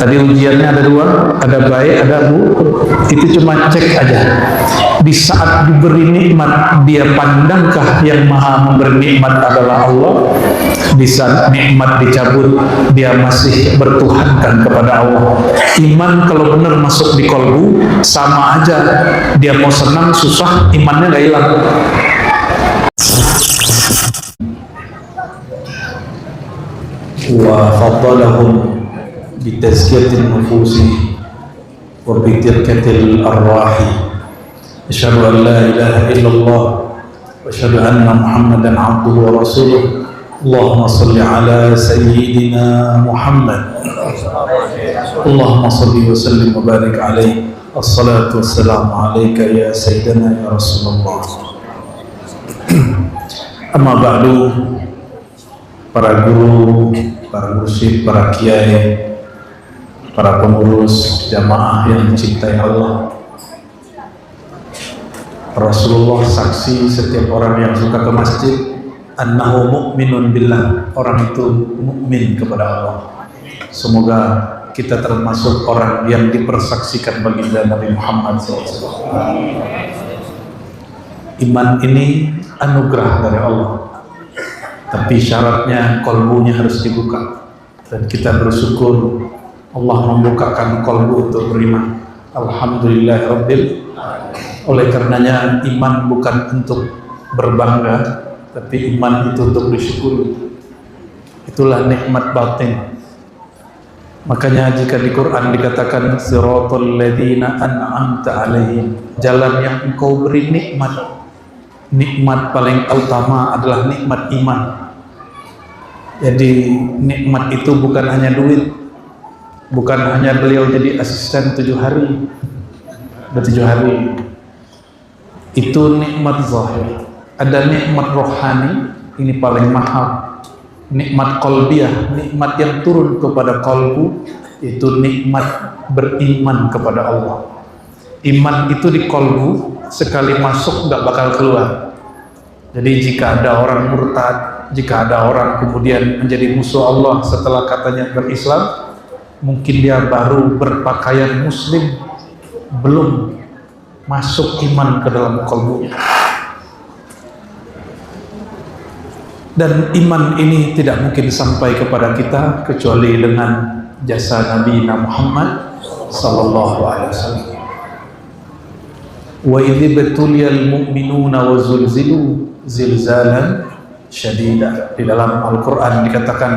Tadi ujiannya ada dua, ada baik, ada buruk. Itu cuma cek aja. Di saat diberi nikmat, dia pandangkah yang maha memberi nikmat adalah Allah? Di saat nikmat dicabut, dia masih bertuhankan kepada Allah. Iman kalau benar masuk di kolbu, sama aja. Dia mau senang, susah, imannya gak hilang. Wa faddalahum bitazkiyatin nufusi wa bitirkatil arwahi. Asyhadu an la ilaha illallah wa asyhadu anna Muhammadan abduhu wa rasuluh. Allahumma salli ala sayyidina Muhammad. Allahumma salli wa sallim wa barik alaihi. Assalatu wassalamu alayka ya sayyidina ya Rasulullah. Amma ba'du, para guru, para mursyid, para kiai, para pengurus jamaah yang dicintai Allah. Rasulullah saksi setiap orang yang suka ke masjid annahu mu'minun billah, orang itu mukmin kepada Allah. Semoga kita termasuk orang yang dipersaksikan baginda Nabi Muhammad SAW. Iman ini anugerah dari Allah, tapi syaratnya kolbunya harus dibuka, dan kita bersyukur Allah membukakan kolbu untuk beriman. Alhamdulillah Rabbil. Oleh karenanya iman bukan untuk berbangga, tapi iman itu untuk disyukuri. Itulah nikmat batin. Makanya jika di Quran dikatakan siratal ladzina an'amta alaihim, jalan yang engkau beri nikmat. Nikmat paling utama adalah nikmat iman. Jadi nikmat itu bukan hanya duit, bukan hanya beliau jadi asisten 7 hari, udah 7 hari. Itu nikmat zahir. Ada nikmat rohani, ini paling mahal. Nikmat qalbiyah, nikmat yang turun kepada kalbu, itu nikmat beriman kepada Allah. Iman itu di kalbu, sekali masuk nggak bakal keluar. Jadi jika ada orang murtad, jika ada orang kemudian menjadi musuh Allah setelah katanya berislam, mungkin dia baru berpakaian muslim, belum masuk iman ke dalam kalbunya. Dan iman ini tidak mungkin sampai kepada kita kecuali dengan jasa Nabi Muhammad sallallahu alaihi wasallam. Wa idh betuliyal mu'minuna wa zulzilu zilzalan syadida. Di dalam Al-Quran dikatakan,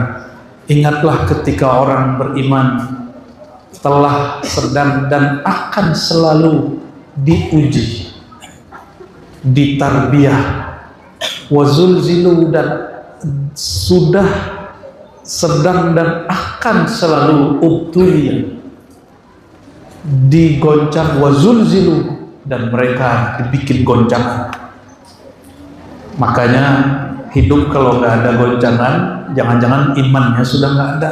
ingatlah ketika orang beriman telah sedang dan akan selalu diuji, ditarbiyah, wazulzilu, dan sudah sedang dan akan selalu ubtuliyah, digoncang, wazulzilu, dan mereka dibikin goncangan. Makanya hidup kalau nggak ada goncangan, jangan-jangan imannya sudah nggak ada.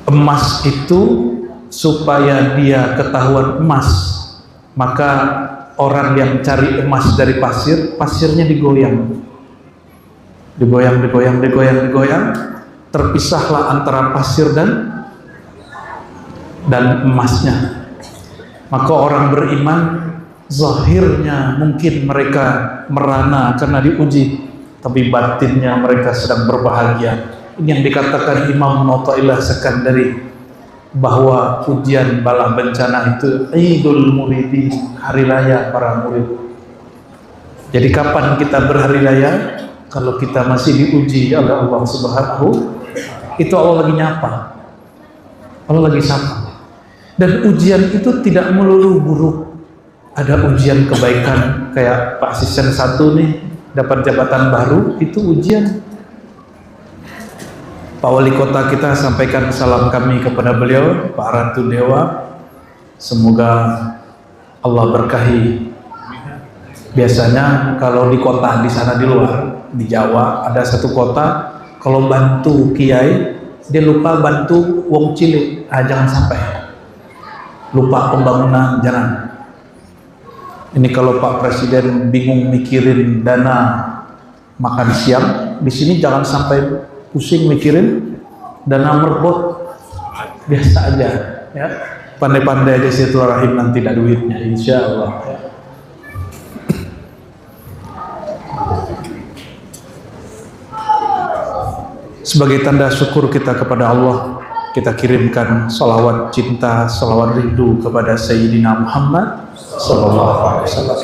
Emas itu supaya dia ketahuan emas, maka orang yang cari emas dari pasir, pasirnya digoyang, terpisahlah antara pasir dan emasnya. Maka orang beriman zahirnya mungkin mereka merana karena diuji, tapi batinnya mereka sedang berbahagia. Ini yang dikatakan Imam Athaillah Sekandari, bahwa ujian bala bencana itu Idul Muridin, hari raya para murid. Jadi kapan kita berhari raya? Kalau kita masih diuji oleh Allah Subhanahu, itu Allah lagi nyapa, Allah lagi sapa. Dan ujian itu tidak melulu buruk. Ada ujian kebaikan, kayak Pak Asisten 1 nih dapat jabatan baru, itu ujian. Pak Wali Kota kita sampaikan salam kami kepada beliau, Pak Ratu Dewa. Semoga Allah berkahi. Biasanya kalau di kota, di sana di luar, di Jawa ada satu kota, kalau bantu kiai, dia lupa bantu wong cilik. Jangan sampai lupa pembangunan, jangan. Ini kalau Pak Presiden bingung mikirin dana makan siang, di sini jangan sampai pusing mikirin dana merbot. biasa aja ya. Pandai-pandai aja silaturahim, nanti ada duitnya insyaallah ya. Sebagai tanda syukur kita kepada Allah, kita kirimkan salawat cinta, salawat rindu kepada Sayyidina Muhammad sallallahu alaihi wasallam.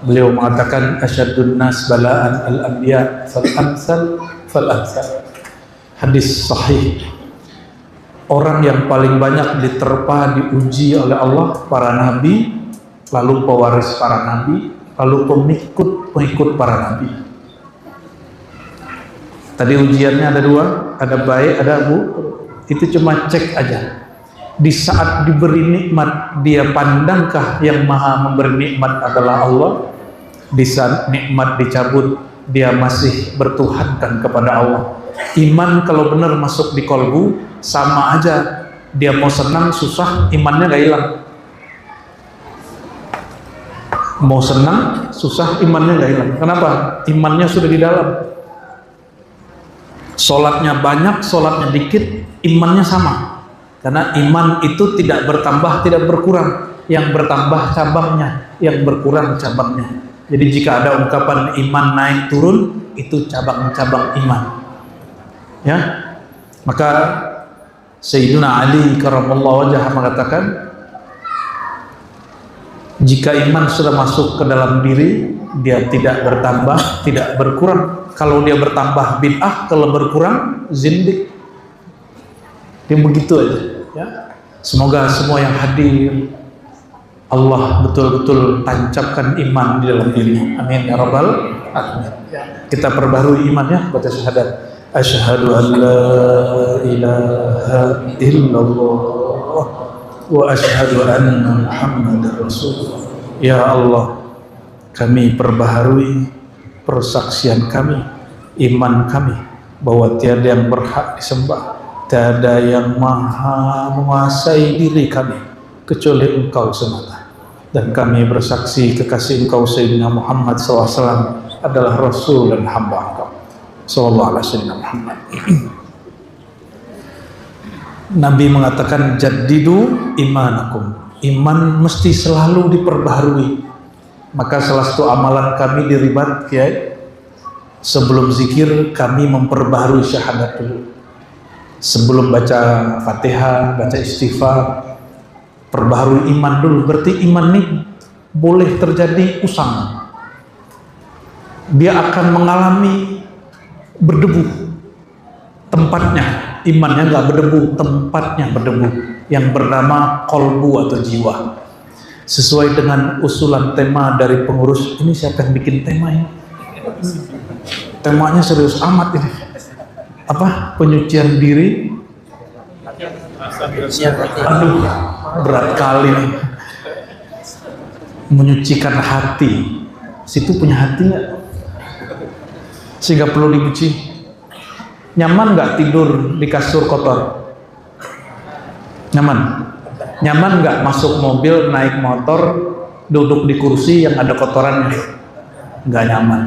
Beliau mengatakan asyadun nas bala'an al-anbiya fal amsal fal amsal. Hadis sahih. Orang yang paling banyak diterpa, diuji oleh Allah para nabi, lalu pewaris para nabi, lalu pengikut para nabi. Tadi ujiannya ada dua, ada baik, ada buruk. Itu cuma cek aja. Di saat diberi nikmat, dia pandangkah yang maha memberi nikmat adalah Allah? Di saat nikmat dicabut, dia masih bertuhankan kepada Allah. Iman kalau benar masuk di kolbu, sama aja. Dia mau senang, susah, imannya gak hilang. Mau senang, susah, imannya gak hilang. Kenapa? Imannya sudah di dalam. Sholatnya banyak, sholatnya dikit, imannya sama. Karena iman itu tidak bertambah, tidak berkurang. Yang bertambah cabangnya, yang berkurang cabangnya. Jadi jika ada ungkapan iman naik turun, itu cabang-cabang iman. Ya, maka Sayyidina Ali karramallahu wajhah mengatakan, jika iman sudah masuk ke dalam diri, dia tidak bertambah, tidak berkurang. Kalau dia bertambah bid'ah, kalau berkurang zindik. Dia begitu aja ya. Semoga semua yang hadir Allah betul-betul tancapkan iman di dalam dirinya. Amin ya rabbal alamin. Kita perbarui imannya, baca syahadat asyhadu an la ilaha illallah wa asyhadu anna muhammadar rasulullah. Ya Allah, kami perbaharui persaksian kami, iman kami bahwa tiada yang berhak disembah, tiada yang maha menguasai diri kami kecuali Engkau semata. Dan kami bersaksi kekasih Engkau Sayyidina Muhammad SAW adalah Rasul dan hamba Engkau Sallallahu alaihi wasallam Muhammad. Nabi mengatakan jaddidu imanakum. Iman mesti selalu diperbaharui. Maka salah satu amalan kami di Ribat Kiai, sebelum zikir kami memperbaharui syahadat dulu. Sebelum baca Fatihah, baca istighfar, perbaharui iman dulu. Berarti iman ini boleh terjadi usang. Dia akan mengalami berdebu tempatnya, imannya nggak berdebu, tempatnya berdebu, yang bernama kolbu atau jiwa. Sesuai dengan usulan tema dari pengurus ini, siapa yang bikin tema ini? Temanya serius amat ini. Apa? Penyucian diri. Aduh, berat kali nih. Menyucikan hati. Situ punya hati nggak? Sehingga perlu dicuci. Nyaman nggak tidur di kasur kotor? Nyaman? Nyaman nggak masuk mobil, naik motor, duduk di kursi yang ada kotorannya? Nggak nyaman.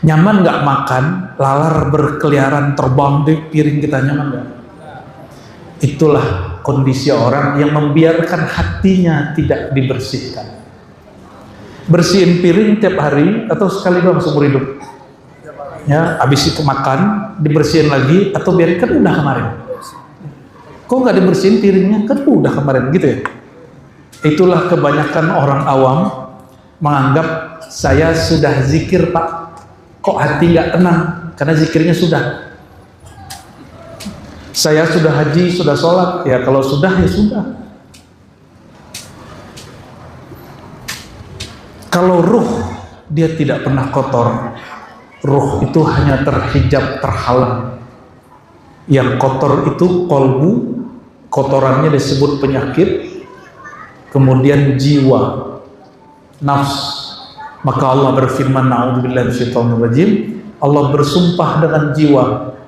Nyaman nggak makan, lalar berkeliaran terbang di piring kita, nyaman nggak? Itulah kondisi orang yang membiarkan hatinya tidak dibersihkan. Bersihin piring tiap hari atau sekali doang seumur hidup? Ya, habis itu makan, dibersihin lagi atau biarin, kan udah kemarin. Kok nggak dibersihin piringnya? Kan udah kemarin, gitu ya. Itulah kebanyakan orang awam menganggap saya sudah zikir Pak, kok hati nggak tenang? Karena zikirnya sudah. Saya sudah haji, sudah sholat, ya kalau sudah ya sudah. Kalau ruh dia tidak pernah kotor. Ruh itu hanya terhijab, terhalang. Yang kotor itu kolbu, kotorannya disebut penyakit. Kemudian jiwa, nafs. Maka Allah berfirman, na'udzubillahi minasyaitonir rajim, Allah bersumpah dengan jiwa,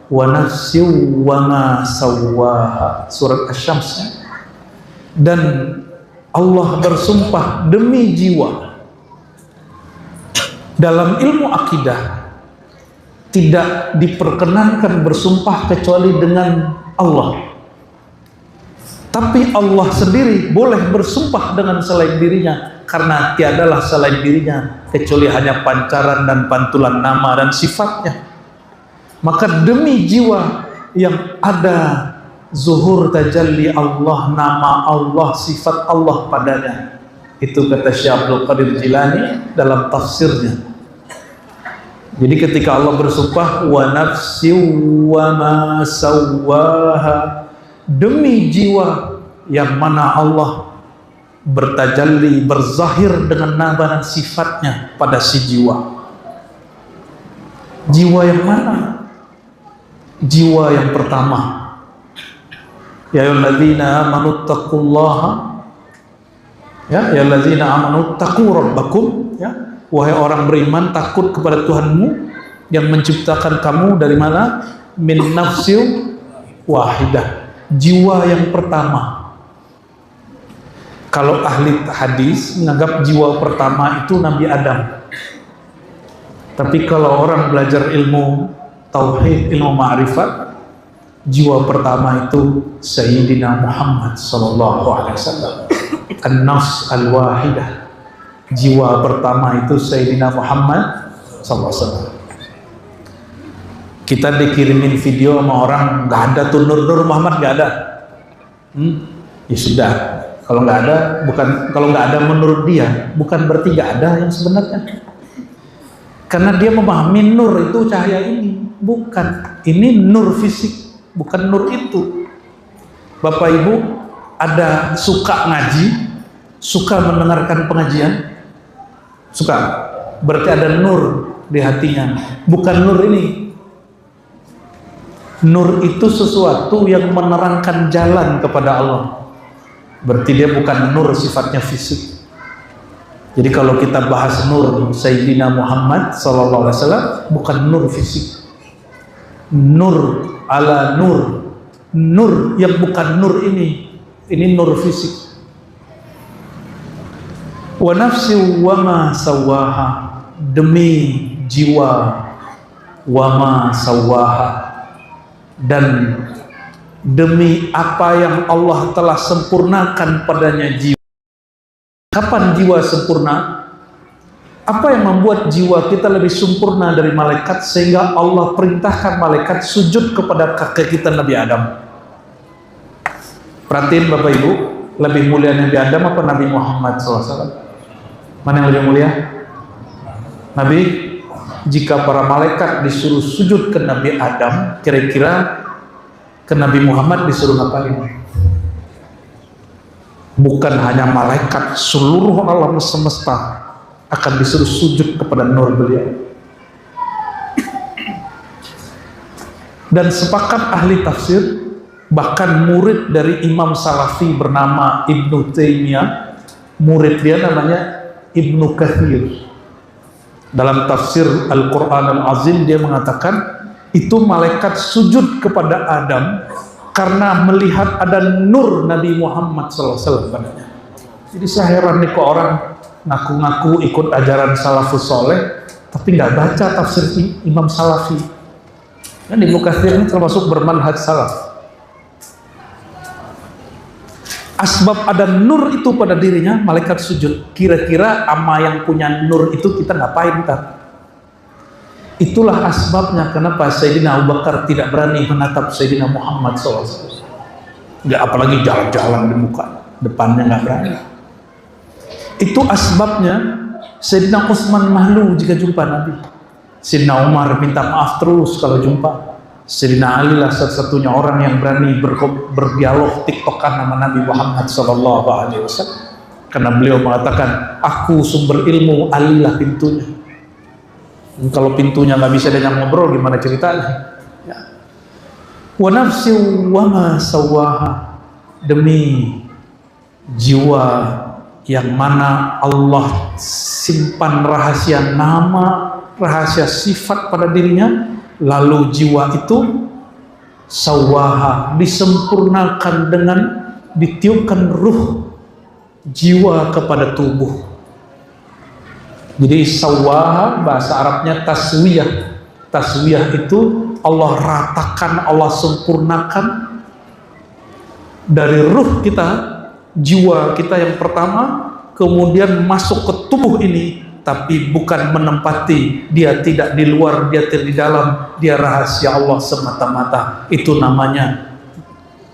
wa nafsin wa ma sawwaha, surat Asy-Syams. Dan Allah bersumpah demi jiwa. Dalam ilmu akidah tidak diperkenankan bersumpah kecuali dengan Allah. Tapi Allah sendiri boleh bersumpah dengan selain dirinya, karena tiadalah selain dirinya kecuali hanya pancaran dan pantulan nama dan sifatnya. Maka demi jiwa yang ada zuhur tajalli Allah, nama Allah, sifat Allah padanya, itu kata Syekh Abdul Qadir Jilani dalam tafsirnya. Jadi ketika Allah bersumpah wa nafsi wa ma sawwaha, demi jiwa yang mana Allah bertajalli, berzahir dengan nama dan sifatnya pada si jiwa. Jiwa yang mana? Jiwa yang pertama. Ya ayyuhalladzina amanu taqullaha, ya ayyuhalladzina amanu taqu rabbakum, ya wahai orang beriman, takut kepada Tuhanmu yang menciptakan kamu dari mana? Min nafsin wahidah, jiwa yang pertama. Kalau ahli hadis menganggap jiwa pertama itu Nabi Adam. Tapi kalau orang belajar ilmu tauhid, ilmu ma'rifat, jiwa pertama itu Sayyidina Muhammad sallallahu alaihi wasallam. An-nafs al-wahidah. Jiwa pertama itu Sayyidina Muhammad sallallahu alaihi wasallam. Kita dikirimin video sama orang, nggak ada tuh Nur Muhammad, nggak ada. Ya sudah, kalau nggak ada, kalau nggak ada menurut dia, bukan berarti nggak ada yang sebenarnya. Karena dia memahami nur itu cahaya ini, bukan. Ini nur fisik, bukan nur itu. Bapak Ibu ada suka ngaji, suka mendengarkan pengajian, suka, berarti ada nur di hatinya, bukan nur ini. Nur itu sesuatu yang menerangkan jalan kepada Allah, berarti dia bukan nur sifatnya fisik. Jadi kalau kita bahas nur Sayyidina Muhammad sallallahu alaihi wasallam, bukan nur fisik. Nur ala nur, nur yang bukan nur ini nur fisik. Wa nafsi wa ma sawaha, demi jiwa, wa ma sawaha, dan demi apa yang Allah telah sempurnakan padanya jiwa. Kapan jiwa sempurna? Apa yang membuat jiwa kita lebih sempurna dari malaikat sehingga Allah perintahkan malaikat sujud kepada kakek kita Nabi Adam? Perhatiin Bapak Ibu, lebih mulia Nabi Adam apa Nabi Muhammad SAW? Mana yang lebih mulia? Nabi. Jika para malaikat disuruh sujud ke Nabi Adam, kira-kira ke Nabi Muhammad disuruh ngapain? Bukan hanya malaikat, seluruh alam semesta akan disuruh sujud kepada nur beliau. Dan sepakat ahli tafsir, bahkan murid dari Imam Salafi bernama Ibnu Taimiyah, murid dia namanya Ibnu Katsir. Dalam tafsir Al-Quran Al-Azim dia mengatakan itu malaikat sujud kepada Adam karena melihat ada nur Nabi Muhammad SAW padanya. Jadi saya heran nih kok orang ngaku-ngaku ikut ajaran salafus soleh tapi nggak baca tafsir Imam Salafi. Dan Ibnu Katsir ini termasuk bermanhaj salaf. Asbab ada nur itu pada dirinya, malaikat sujud. Kira-kira ama yang punya nur itu kita ngapain tak? Itulah asbabnya kenapa Sayyidina Abu Bakar tidak berani menatap Sayyidina Muhammad SAW. Nggak, apalagi jalan-jalan di muka depannya nggak berani. Itu asbabnya Sayyidina Utsman malu jika jumpa Nabi. Sayyidina Umar minta maaf terus kalau jumpa. Sayyidina Ali lah satu-satunya orang yang berani berdialog tiktokan sama Nabi Muhammad SAW, karena beliau mengatakan aku sumber ilmu, Ali lah pintunya. Kalau pintunya nggak bisa dengan ngobrol, gimana ceritanya? Ya. Wa nafsi wa ma sawaha, demi jiwa yang mana Allah simpan rahasia nama, rahasia sifat pada dirinya. Lalu jiwa itu sawaha, disempurnakan dengan ditiupkan ruh jiwa kepada tubuh. Jadi sawaha bahasa Arabnya taswiyah. Taswiyah itu Allah ratakan, Allah sempurnakan dari ruh kita, jiwa kita yang pertama, kemudian masuk ke tubuh ini, tapi bukan menempati, dia tidak di luar, dia tidak di dalam, dia rahasia Allah semata-mata. Itu namanya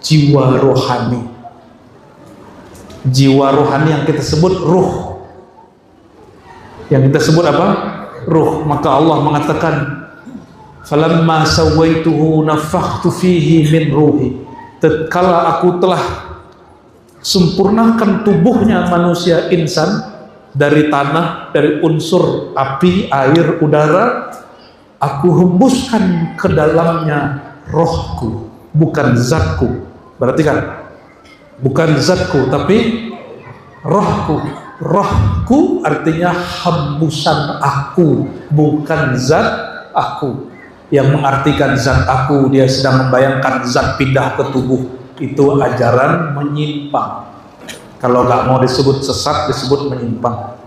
jiwa rohani. Jiwa rohani yang kita sebut ruh. Yang kita sebut apa? Ruh. Maka Allah mengatakan, falamma sawaituhu nafakhtu fihi min ruhi. Tatkala aku telah sempurnakan tubuhnya manusia insan dari tanah, dari unsur api, air, udara, aku hembuskan ke dalamnya rohku, bukan zatku. Berarti kan bukan zatku tapi rohku. Rohku artinya hembusan aku, bukan zat aku. Yang mengartikan zat aku, dia sedang membayangkan zat pindah ke tubuh. Itu ajaran menyimpang. Kalau nggak mau disebut sesat, disebut menyimpang.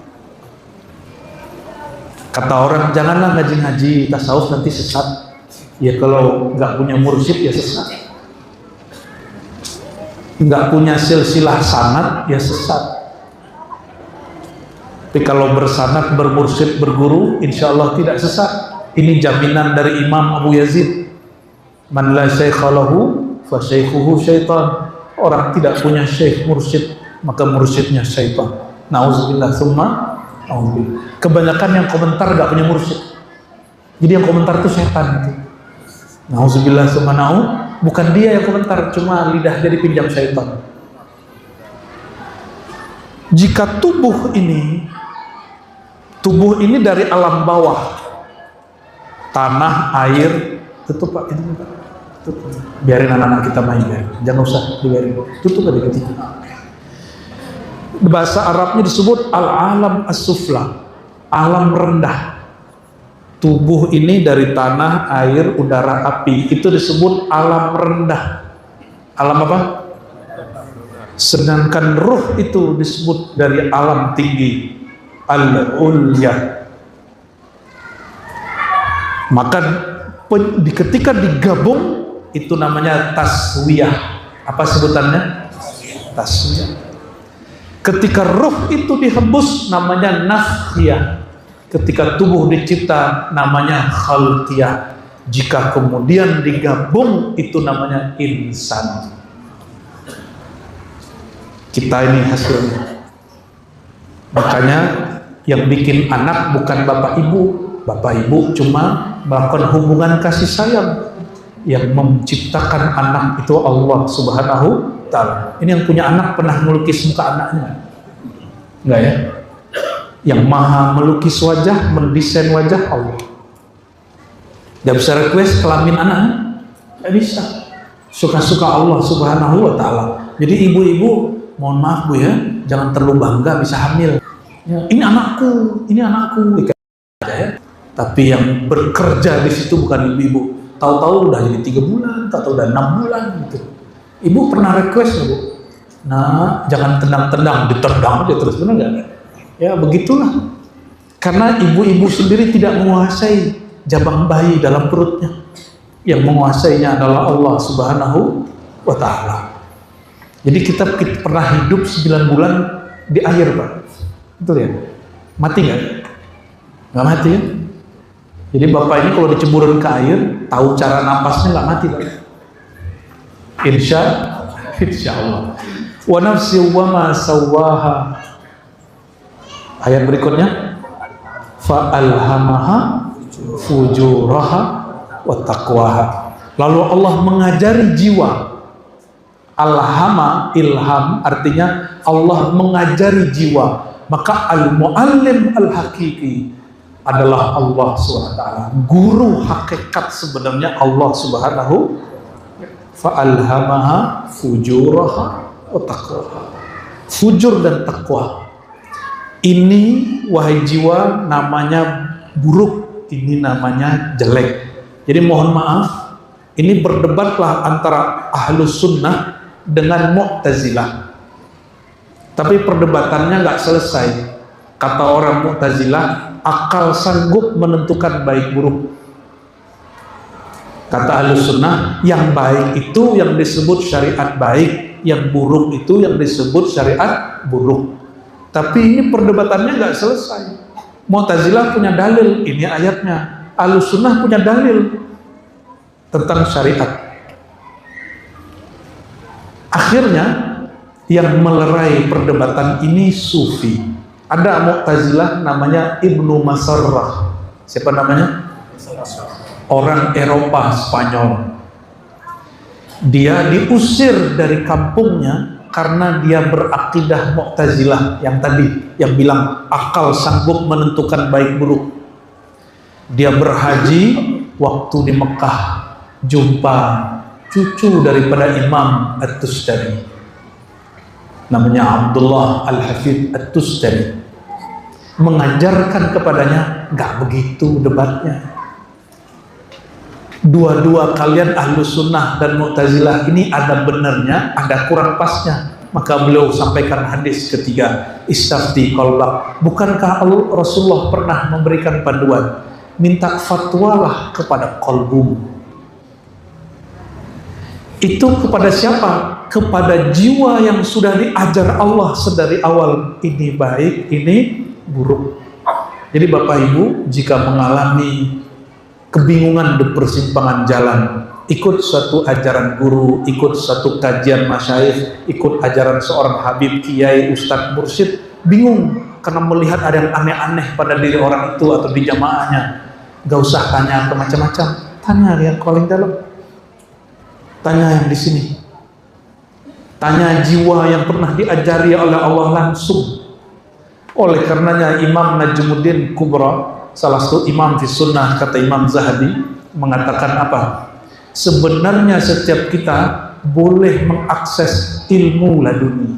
Kata orang, janganlah ngaji-ngaji tasawuf nanti sesat. Ya kalau nggak punya mursyid ya sesat. Nggak punya silsilah sanad ya sesat. Tapi kalau bersanad, bermursyid, berguru, insya Allah tidak sesat. Ini jaminan dari Imam Abu Yazid. Man la syaikha lahu fa syaikhuhu syaitan. Orang tidak punya syekh mursyid, maka mursyidnya syaitan. Nauzubillah summa nauzubillah. Kebanyakan yang komentar gak punya mursyid. Jadi yang komentar itu setan itu. Nauzubillah summa nauzubillah. Bukan dia yang komentar, cuma lidah dia dipinjam syaitan. Jika tubuh ini dari alam bawah, tanah, air, tutup Pak, ini Pak, tutup. Biarin anak-anak kita main, biarin. Jangan usah dibiarin, tutup aja gitu. Bahasa Arabnya disebut al-alam as-sufla, alam rendah. Tubuh ini dari tanah, air, udara, api, itu disebut alam rendah. Alam apa? Sedangkan ruh itu disebut dari alam tinggi, al-ulya. Maka ketika digabung itu namanya taswiyah. Apa sebutannya? Taswiyah. Ketika ruh itu dihembus namanya nafkhiyah. Ketika tubuh dicipta namanya khalqiyah. Jika kemudian digabung itu namanya insan. Kita ini hasilnya. Makanya yang bikin anak bukan bapak ibu. Bapak ibu cuma melakukan hubungan kasih sayang. Yang menciptakan anak itu Allah Subhanahu wa ta'ala. Ini yang punya anak pernah melukis muka anaknya? Enggak ya? Yang maha melukis wajah, mendesain wajah Allah. Gak bisa request kelamin anaknya? Gak bisa. Suka-suka Allah Subhanahu wa ta'ala. Jadi ibu-ibu, mohon maaf Bu ya, jangan terlalu bangga bisa hamil. Ya, ini anakku. Ya. Tapi yang bekerja di situ bukan ibu-ibu. Tahu-tahu udah jadi 3 bulan, tahu-tahu udah 6 bulan gitu. Ibu pernah request nggak Bu? Nah, jangan tendang-tendang, ditendang aja terus, benar nggak? Ya begitulah. Karena ibu-ibu sendiri tidak menguasai jabang bayi dalam perutnya. Yang menguasainya adalah Allah Subhanahu wa ta'ala. Jadi kita pernah hidup 9 bulan di air Pak. Betul ya? Mati nggak? Nggak mati ya? Jadi bapak ini kalau diceburin ke air, tahu cara napasnya nggak mati Pak. Insya Allah. Wa nafsi wa ma sawwaha. Ayat berikutnya, fa alhamaha fujuraha wa taqwaha. Lalu Allah mengajari jiwa. Alhama, ilham artinya Allah mengajari jiwa. Maka al-muallim al-hakiki adalah Allah SWT. Guru hakikat sebenarnya Allah Subhanahu. Fa'alhamaha fujuraha wa taqwaha. Fujur dan taqwa ini wahai jiwa namanya buruk, ini namanya jelek. Jadi mohon maaf, ini berdebatlah antara ahlus sunnah dengan mu'tazilah. Tapi perdebatannya nggak selesai. Kata orang mu'tazilah, akal sanggup menentukan baik buruk. Kata ahlus sunnah, yang baik itu yang disebut syariat baik, yang buruk itu yang disebut syariat buruk. Tapi ini perdebatannya nggak selesai. Mu'tazilah punya dalil, ini ayatnya. Ahlussunnah punya dalil tentang syariat. Akhirnya yang melerai perdebatan ini sufi. Ada Mu'tazilah namanya Ibnu Masarrah. Siapa namanya? Orang Eropa, Spanyol. Dia diusir dari kampungnya karena dia berakidah Mu'tazilah yang tadi, yang bilang akal sanggup menentukan baik buruk. Dia berhaji, waktu di Mekah jumpa cucu daripada Imam At-Tustari, namanya Abdullah Al-Hafidh At-Tustari, mengajarkan kepadanya, nggak begitu debatnya. Dua-dua kalian Ahlus Sunnah dan Mu'tazilah ini ada benernya, ada kurang pasnya. Maka beliau sampaikan hadis ketiga, istafti qalbak. Bukankah Rasulullah pernah memberikan panduan, minta fatwalah kepada qalbumu. Itu kepada siapa? Kepada jiwa yang sudah diajar Allah sedari awal, ini baik, ini buruk. Jadi Bapak Ibu, jika mengalami kebingungan di persimpangan jalan, ikut suatu ajaran guru, ikut suatu kajian masyayikh, ikut ajaran seorang habib, kiai, ustadz, mursyid, bingung karena melihat ada yang aneh-aneh pada diri orang itu atau di jamaahnya, gak usah tanya ke macam-macam, tanya yang paling dalam, tanya yang di sini, tanya jiwa yang pernah diajari oleh Allah langsung. Oleh karenanya Imam Najmuddin Kubra, salah satu imam fi sunnah, kata Imam Zahabi, mengatakan apa? Sebenarnya setiap kita boleh mengakses ilmu laduni,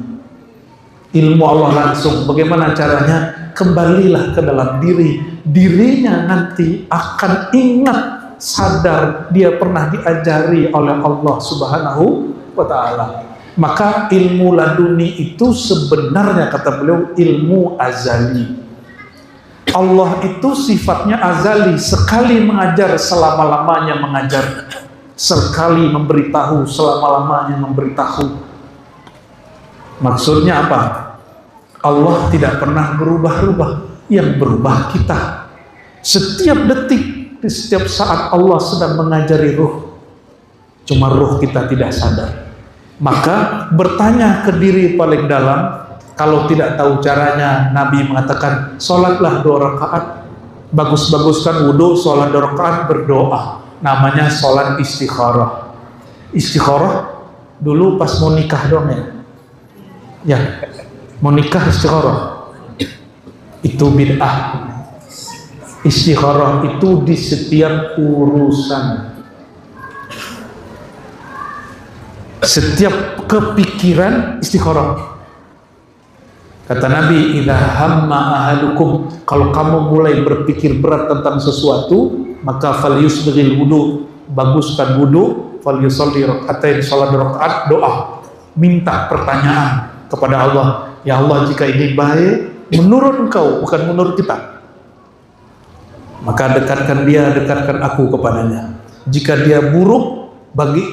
ilmu Allah langsung. Bagaimana caranya? Kembalilah ke dalam diri, dirinya nanti akan ingat, sadar dia pernah diajari oleh Allah Subhanahu wa ta'ala. Maka ilmu laduni itu sebenarnya, kata beliau, ilmu azali. Allah itu sifatnya azali, sekali mengajar selama-lamanya mengajar, sekali memberitahu selama-lamanya memberitahu. Maksudnya apa? Allah tidak pernah berubah-ubah, yang berubah kita. Setiap detik, di setiap saat Allah sedang mengajari ruh, cuma ruh kita tidak sadar. Maka bertanya ke diri paling dalam. Kalau tidak tahu caranya, Nabi mengatakan, sholatlah 2 rakaat, bagus-baguskan wudhu, sholat 2 rakaat, berdoa. Namanya sholat istikharah. Istikharah dulu pas mau nikah dong ya? Ya, mau nikah istikharah. Itu bid'ah. Istikharah itu di setiap urusan. Setiap kepikiran istikharah. Kata Nabi, idza hamma ahadukum, kalau kamu mulai berpikir berat tentang sesuatu, maka falyusbighil wudu, baguskan wudu, falyusalli rakaatain, salat 2 rakaat, doa, minta pertanyaan kepada Allah. Ya Allah, jika ini baik menurut Engkau, bukan menurut kita, maka dekatkan dia, dekatkan aku kepadanya. Jika dia buruk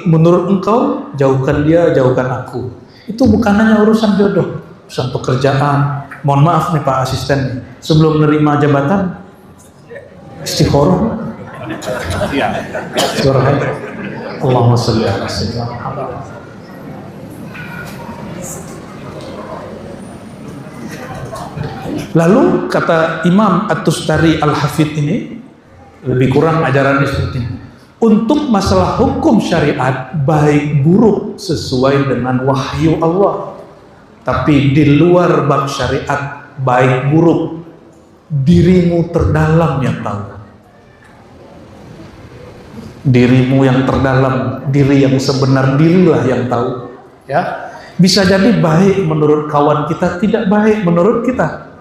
menurut Engkau, jauhkan dia, jauhkan aku. Itu bukan hanya urusan jodoh, urusan pekerjaan. Mohon maaf nih Pak Asisten, sebelum menerima jabatan istikharah. Allahumma sholli ala sayyidina Muhammad. Lalu kata Imam At-Tustari Al-Hafidh ini, lebih kurang ajaran seperti ini. Untuk masalah hukum syariat, baik buruk sesuai dengan wahyu Allah. Tapi di luar bab syariat, baik buruk, dirimu terdalam yang tahu. Dirimu yang terdalam, diri yang sebenar dirilah yang tahu. Ya, bisa jadi baik menurut kawan kita, tidak baik menurut kita.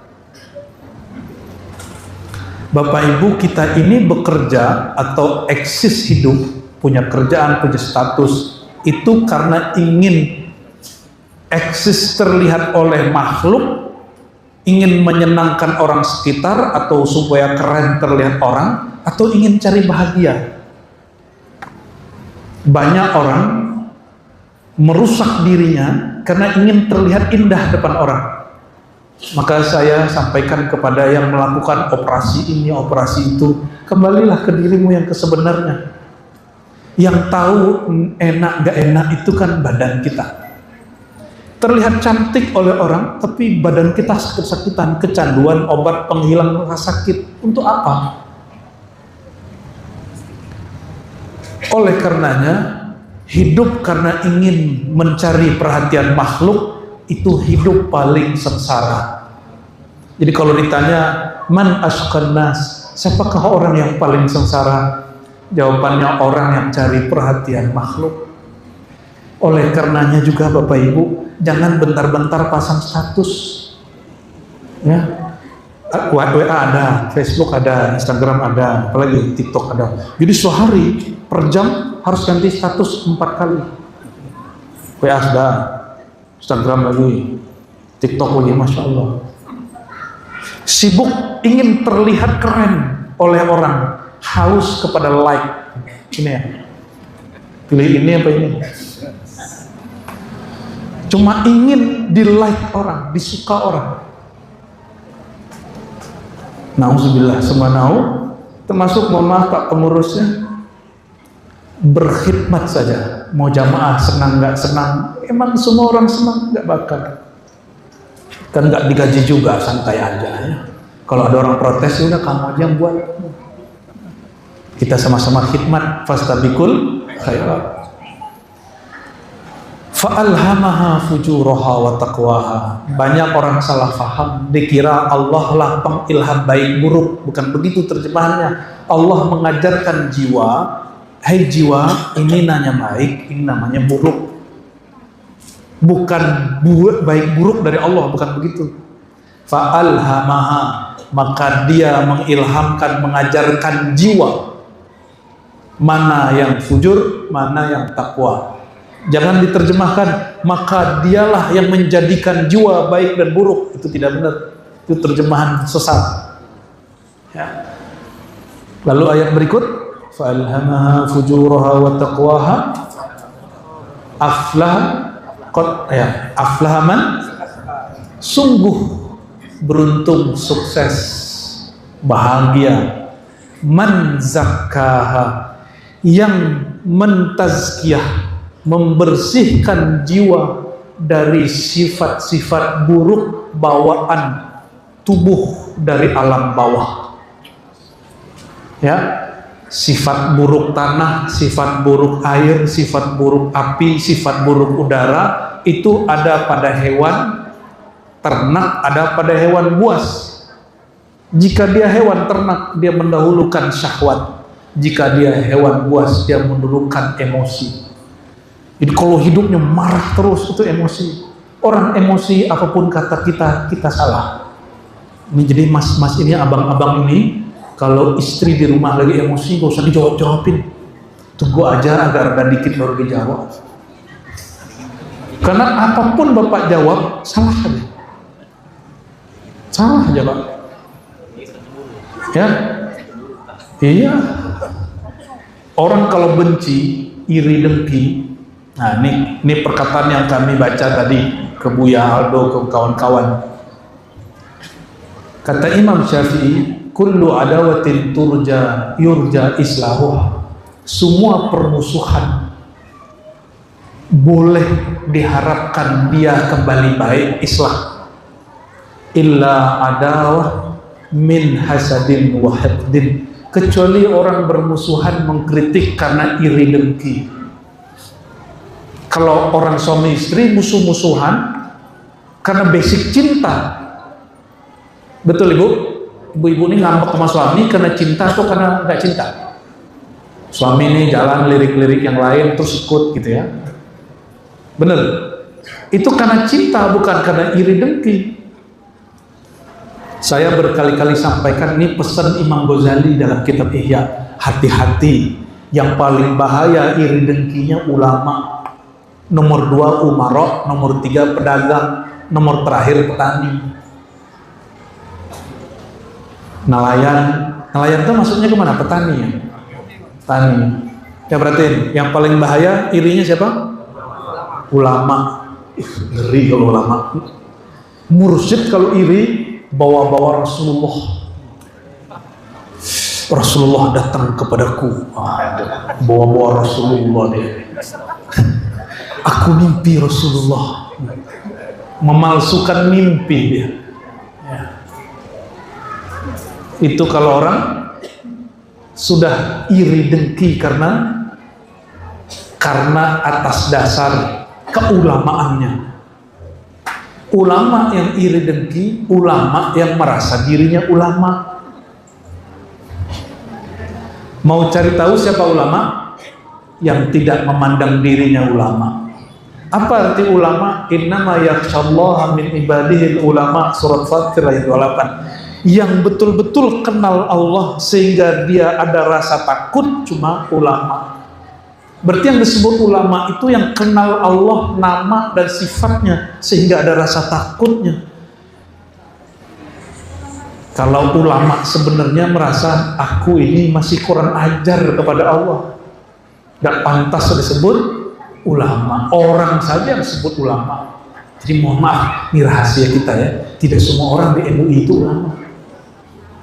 Bapak Ibu, kita ini bekerja atau eksis hidup, punya kerjaan, punya status, itu karena ingin eksis terlihat oleh makhluk, ingin menyenangkan orang sekitar, atau supaya keren terlihat orang, atau ingin cari bahagia. Banyak orang merusak dirinya karena ingin terlihat indah depan orang. Maka saya sampaikan kepada yang melakukan operasi ini, operasi itu, kembalilah ke dirimu yang sebenarnya. Yang tahu enak gak enak itu kan badan kita. Terlihat cantik oleh orang, tapi badan kita sakit-sakitan, kecanduan obat penghilang rasa sakit. Untuk apa? Oleh karenanya, hidup karena ingin mencari perhatian makhluk, itu hidup paling sengsara. Jadi kalau ditanya, man asqan nas, siapakah orang yang paling sengsara? Jawabannya orang yang cari perhatian makhluk. Oleh karenanya juga Bapak Ibu, jangan bentar-bentar pasang status. Ya, WA ada, Facebook ada, Instagram ada, apalagi TikTok ada. Jadi sehari per jam harus ganti status 4 kali. WA sudah, Instagram lagi, TikTok lagi, Masya Allah. Sibuk ingin terlihat keren oleh orang, haus kepada like. Ini ya, pilih ini apa ini? Cuma ingin di like orang, disuka orang. Nauzubillah, semua termasuk mohon maaf Pak pengurusnya, berkhidmat saja. Mau jamaah senang nggak senang, emang semua orang senang nggak bakal. Kan nggak digaji juga, santai aja ya. Kalau ada orang protes, udah kamu aja yang buat. Kita sama-sama khidmat, fastabiqul khairat. Fa'alhamaha fujuraha wa taqwaha. Banyak orang salah faham, dikira Allah lah pengilham baik buruk. Bukan begitu terjemahannya. Allah mengajarkan jiwa, hai jiwa, ini nanya baik, ini namanya buruk. Bukan baik buruk dari Allah, bukan begitu. Fa'alhamaha, maka dia mengilhamkan, mengajarkan jiwa mana yang fujur, mana yang takwa. Jangan diterjemahkan maka dialah yang menjadikan jiwa baik dan buruk. Itu tidak benar, itu terjemahan sesat ya. Lalu ayat berikut, fa'alhamaha fujuraha wa taqwaha aflaha man, sungguh beruntung, sukses, bahagia, man zakkaha, yang mentazkiyah, membersihkan jiwa dari sifat-sifat buruk bawaan tubuh dari alam bawah ya, sifat buruk tanah, sifat buruk air, sifat buruk api, sifat buruk udara. Itu ada pada hewan ternak, ada pada hewan buas. Jika dia hewan ternak, dia mendahulukan syahwat. Jika dia hewan buas, dia mendahulukan emosi. Jadi kalau hidupnya marah terus, itu emosi. Orang emosi, apapun kata kita salah. Ini jadi mas-mas ini, abang-abang ini, kalau istri di rumah lagi emosi, gak usah dijawab-jawabin. Tunggu aja agar ada dikit baru dijawab. Karena apapun Bapak jawab, salah aja. Salah aja Pak. Ya? Iya. Orang kalau benci, iri, dengki. Nah ini perkataan yang kami baca tadi ke Buya Aldo, ke kawan-kawan. Kata Imam Syafi'i, kullu adawatin yurja islahuha. Semua permusuhan boleh diharapkan dia kembali baik, islah. Illa adawah min hasadin wa haddin, kecuali orang bermusuhan mengkritik karena iri dengki. Kalau orang suami istri musuh-musuhan karena basic cinta, betul Ibu? Ibu-ibu ini ngambek sama suami karena cinta atau karena nggak cinta? Suami ini jalan lirik-lirik yang lain terus ikut gitu ya, bener? Itu karena cinta, bukan karena iri dengki. Saya berkali-kali sampaikan, ini pesan Imam Ghazali dalam kitab Ihya, hati-hati, yang paling bahaya iri dengkinya ulama. Nomor 2 umara, nomor 3 pedagang, nomor terakhir petani. Nelayan itu maksudnya kemana? Petani ya? Petani. Ya berarti yang paling bahaya irinya siapa? ulama. Ngeri kalau ulama. Mursyid kalau iri bawa-bawa Rasulullah datang kepadaku. Bawa-bawa Rasulullah dia. Aku mimpi Rasulullah. Memalsukan mimpi dia. Ya. Itu kalau orang sudah iri dengki karena atas dasar keulamaannya. Ulama yang iri dengki, ulama yang merasa dirinya ulama. Mau cari tahu siapa ulama? Yang tidak memandang dirinya ulama. Apa arti ulama? Innama yakhsyallaha min ibadihil ulama, surat Fatir ayat 28. Yang betul-betul kenal Allah sehingga dia ada rasa takut cuma ulama. Berarti yang disebut ulama itu yang kenal Allah, nama dan sifatnya sehingga ada rasa takutnya. Kalau ulama sebenarnya merasa aku ini masih kurang ajar kepada Allah, gak pantas disebut ulama. Orang saja yang disebut ulama. Jadi mohon maaf, ini rahasia kita ya. Tidak semua orang di MUI itu ulama.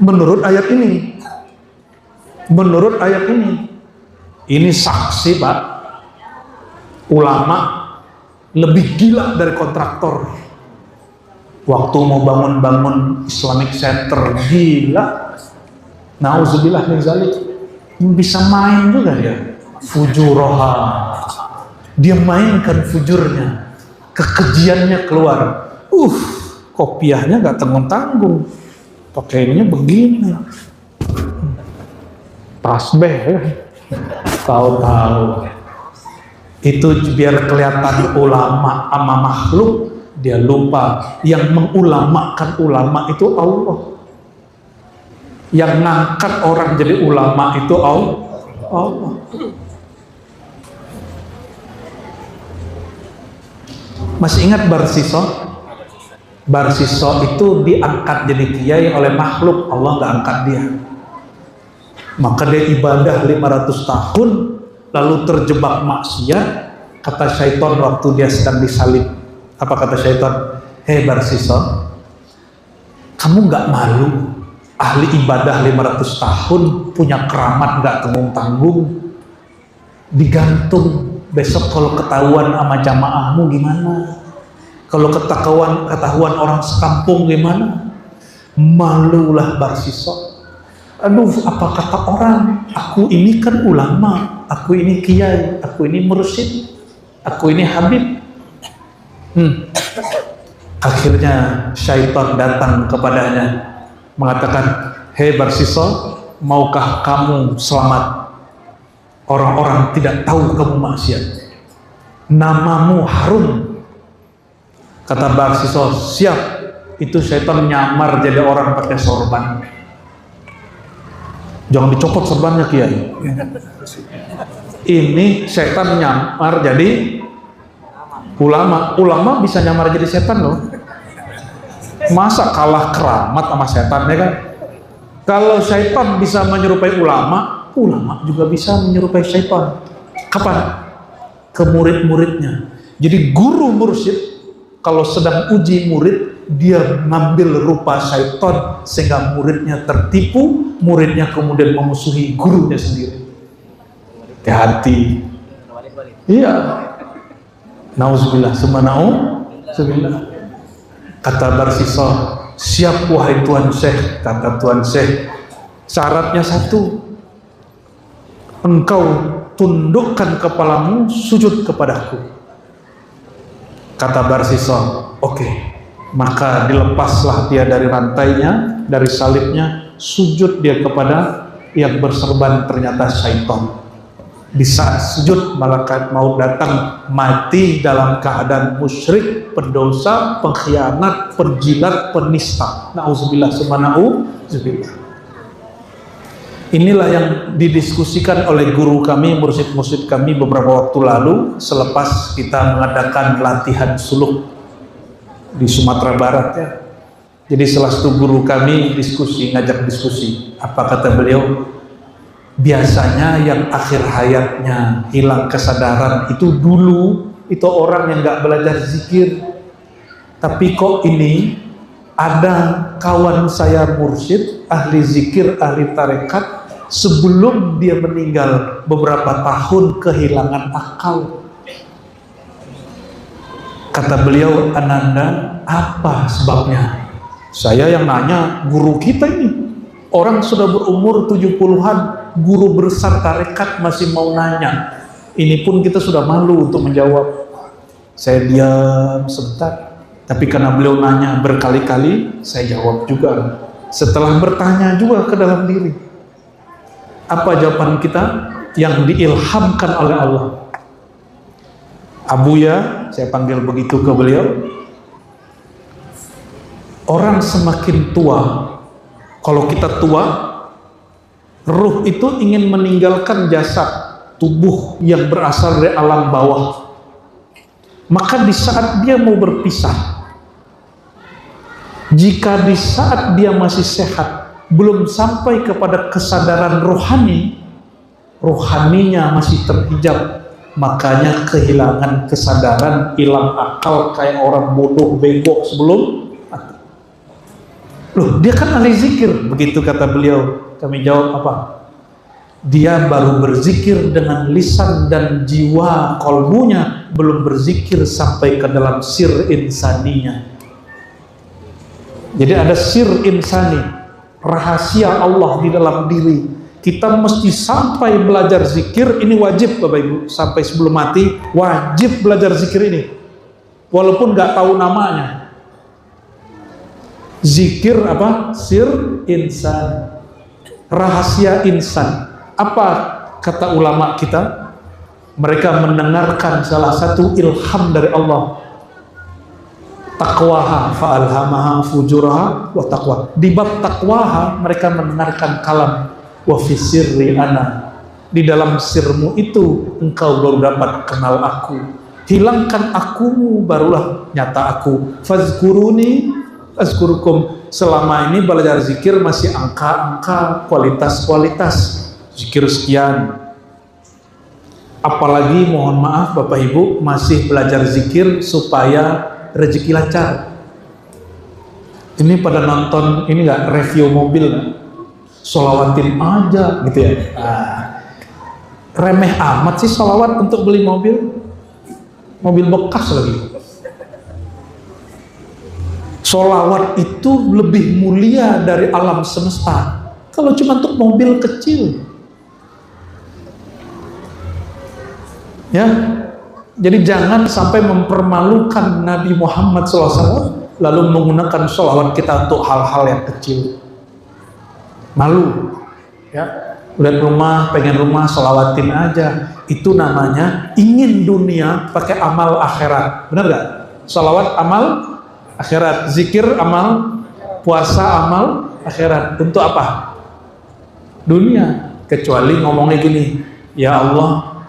Menurut ayat ini, ini saksi Pak, ulama lebih gila dari kontraktor. Waktu mau bangun Islamic Center, gila. Nauzubillah min zalik. Bisa main juga dia. Fujuroha. Dia mainkan fujurnya. Kekejiannya keluar. Kopiahnya gak tanggung-tanggung. Pakaiannya begini. Tasbih ya. Tahu-tahu. Itu biar kelihatan ulama sama makhluk. Dia lupa yang mengulamakan ulama itu Allah. Yang ngangkat orang jadi ulama itu Allah. Masih ingat Barsiso? Barsiso itu diangkat jadi kiai oleh makhluk, Allah nggak angkat dia. Maka dia ibadah 500 tahun lalu terjebak maksiat. Kata syaitan waktu dia sedang disalib, apa kata syaitan? Hei Barsiso, kamu nggak malu ahli ibadah 500 tahun punya keramat nggak tanggung-tanggung, digantung. Besok kalau ketahuan sama jamaahmu gimana? Kalau ketahuan orang sekampung gimana? Malulah Barsiso. Aduh, apa kata orang? Aku ini kan ulama, aku ini kiai, aku ini mursyid, aku ini habib. Akhirnya syaitan datang kepadanya mengatakan, hei Barsiso, maukah kamu selamat? Orang-orang tidak tahu kamu maksiat, namamu harum. Kata Barsiso, siap. Itu syaitan nyamar jadi orang pakai sorban. Jangan dicopot sorbannya kiai. Ini syaitan nyamar jadi ulama. Ulama bisa nyamar jadi setan loh. Masa kalah keramat sama setan ya kan? Kalau syaitan bisa menyerupai ulama, ulama juga bisa menyerupai syaitan. Kapan? Ke murid-muridnya. Jadi guru mursyid kalau sedang uji murid, dia ngambil rupa syaitan sehingga muridnya tertipu, muridnya kemudian memusuhi gurunya sendiri. Hati-hati. Iya. Nauzubillah, subhanallah. Kata Barsiso, siap wahai Tuan Syekh. Kata Tuan Syekh, syaratnya satu, engkau tundukkan kepalamu, sujud kepadaku. Kata Barsiso, oke. Maka dilepaslah dia dari rantainya, dari salibnya, sujud dia kepada yang berserban ternyata syaitan. Di saat sujud, malaikat maut datang, mati dalam keadaan musyrik, pendosa, pengkhianat, penjilat, penista. Nauzubillah, subhanallah. Inilah yang didiskusikan oleh guru kami, mursyid-mursyid kami beberapa waktu lalu selepas kita mengadakan latihan suluk di Sumatera Barat ya. Jadi salah satu guru kami ngajak diskusi. Apa kata beliau? Biasanya yang akhir hayatnya hilang kesadaran itu dulu itu orang yang nggak belajar zikir. Tapi kok ini ada kawan saya mursyid, ahli zikir, ahli tarekat, sebelum dia meninggal beberapa tahun kehilangan akal. Kata beliau, Ananda, apa sebabnya? Saya yang nanya, guru kita ini. Orang sudah berumur 70-an, guru besar tarekat masih mau nanya. Ini pun kita sudah malu untuk menjawab. Saya diam sebentar. Tapi karena beliau nanya berkali-kali, saya jawab juga. Setelah bertanya juga ke dalam diri. Apa jawaban kita? Yang diilhamkan oleh Allah. Abuya, saya panggil begitu ke beliau. Orang semakin tua, kalau kita tua, ruh itu ingin meninggalkan jasad, tubuh yang berasal dari alam bawah. Maka di saat dia mau berpisah, jika di saat dia masih sehat, belum sampai kepada kesadaran rohani, rohaninya masih terhijab, makanya kehilangan kesadaran, hilang akal kayak orang bodoh bengkok sebelum mati. Loh, dia kan ahli zikir. Begitu kata beliau. Kami jawab apa? Dia baru berzikir dengan lisan dan jiwa kolbunya, belum berzikir sampai ke dalam sir insaninya. Jadi ada sir insani, rahasia Allah di dalam diri. Kita mesti sampai belajar zikir, ini wajib Bapak Ibu, sampai sebelum mati wajib belajar zikir ini, walaupun nggak tahu namanya. Zikir apa? Sir insan, rahasia insan. Apa kata ulama kita? Mereka mendengarkan salah satu ilham dari Allah. Taqwaha fa'alhamaha fujuraha wa taqwa. Di bab taqwaha mereka mendengarkan kalam wa fi sirri ana, di dalam sirmu itu engkau baru dapat kenal aku. Hilangkan akumu barulah nyata aku. Fazkuruni azkurukum. Selama ini belajar zikir masih angka-angka, kualitas-kualitas. Zikir sekian. Apalagi mohon maaf Bapak Ibu masih belajar zikir supaya rezeki lancar. Ini pada nonton ini nggak, review mobil nggak? Sholawatin aja gitu ya. Remeh amat sih sholawat untuk beli mobil bekas lagi. Sholawat itu lebih mulia dari alam semesta kalau cuma untuk mobil kecil ya. Jadi jangan sampai mempermalukan Nabi Muhammad SAW lalu menggunakan sholawat kita untuk hal-hal yang kecil. Malu ya, lihat rumah, pengen rumah, sholawatin aja. Itu namanya ingin dunia pakai amal akhirat. Benar gak? Sholawat amal akhirat, zikir amal, puasa amal akhirat. Untuk apa? Dunia. Kecuali ngomongnya gini, ya Allah,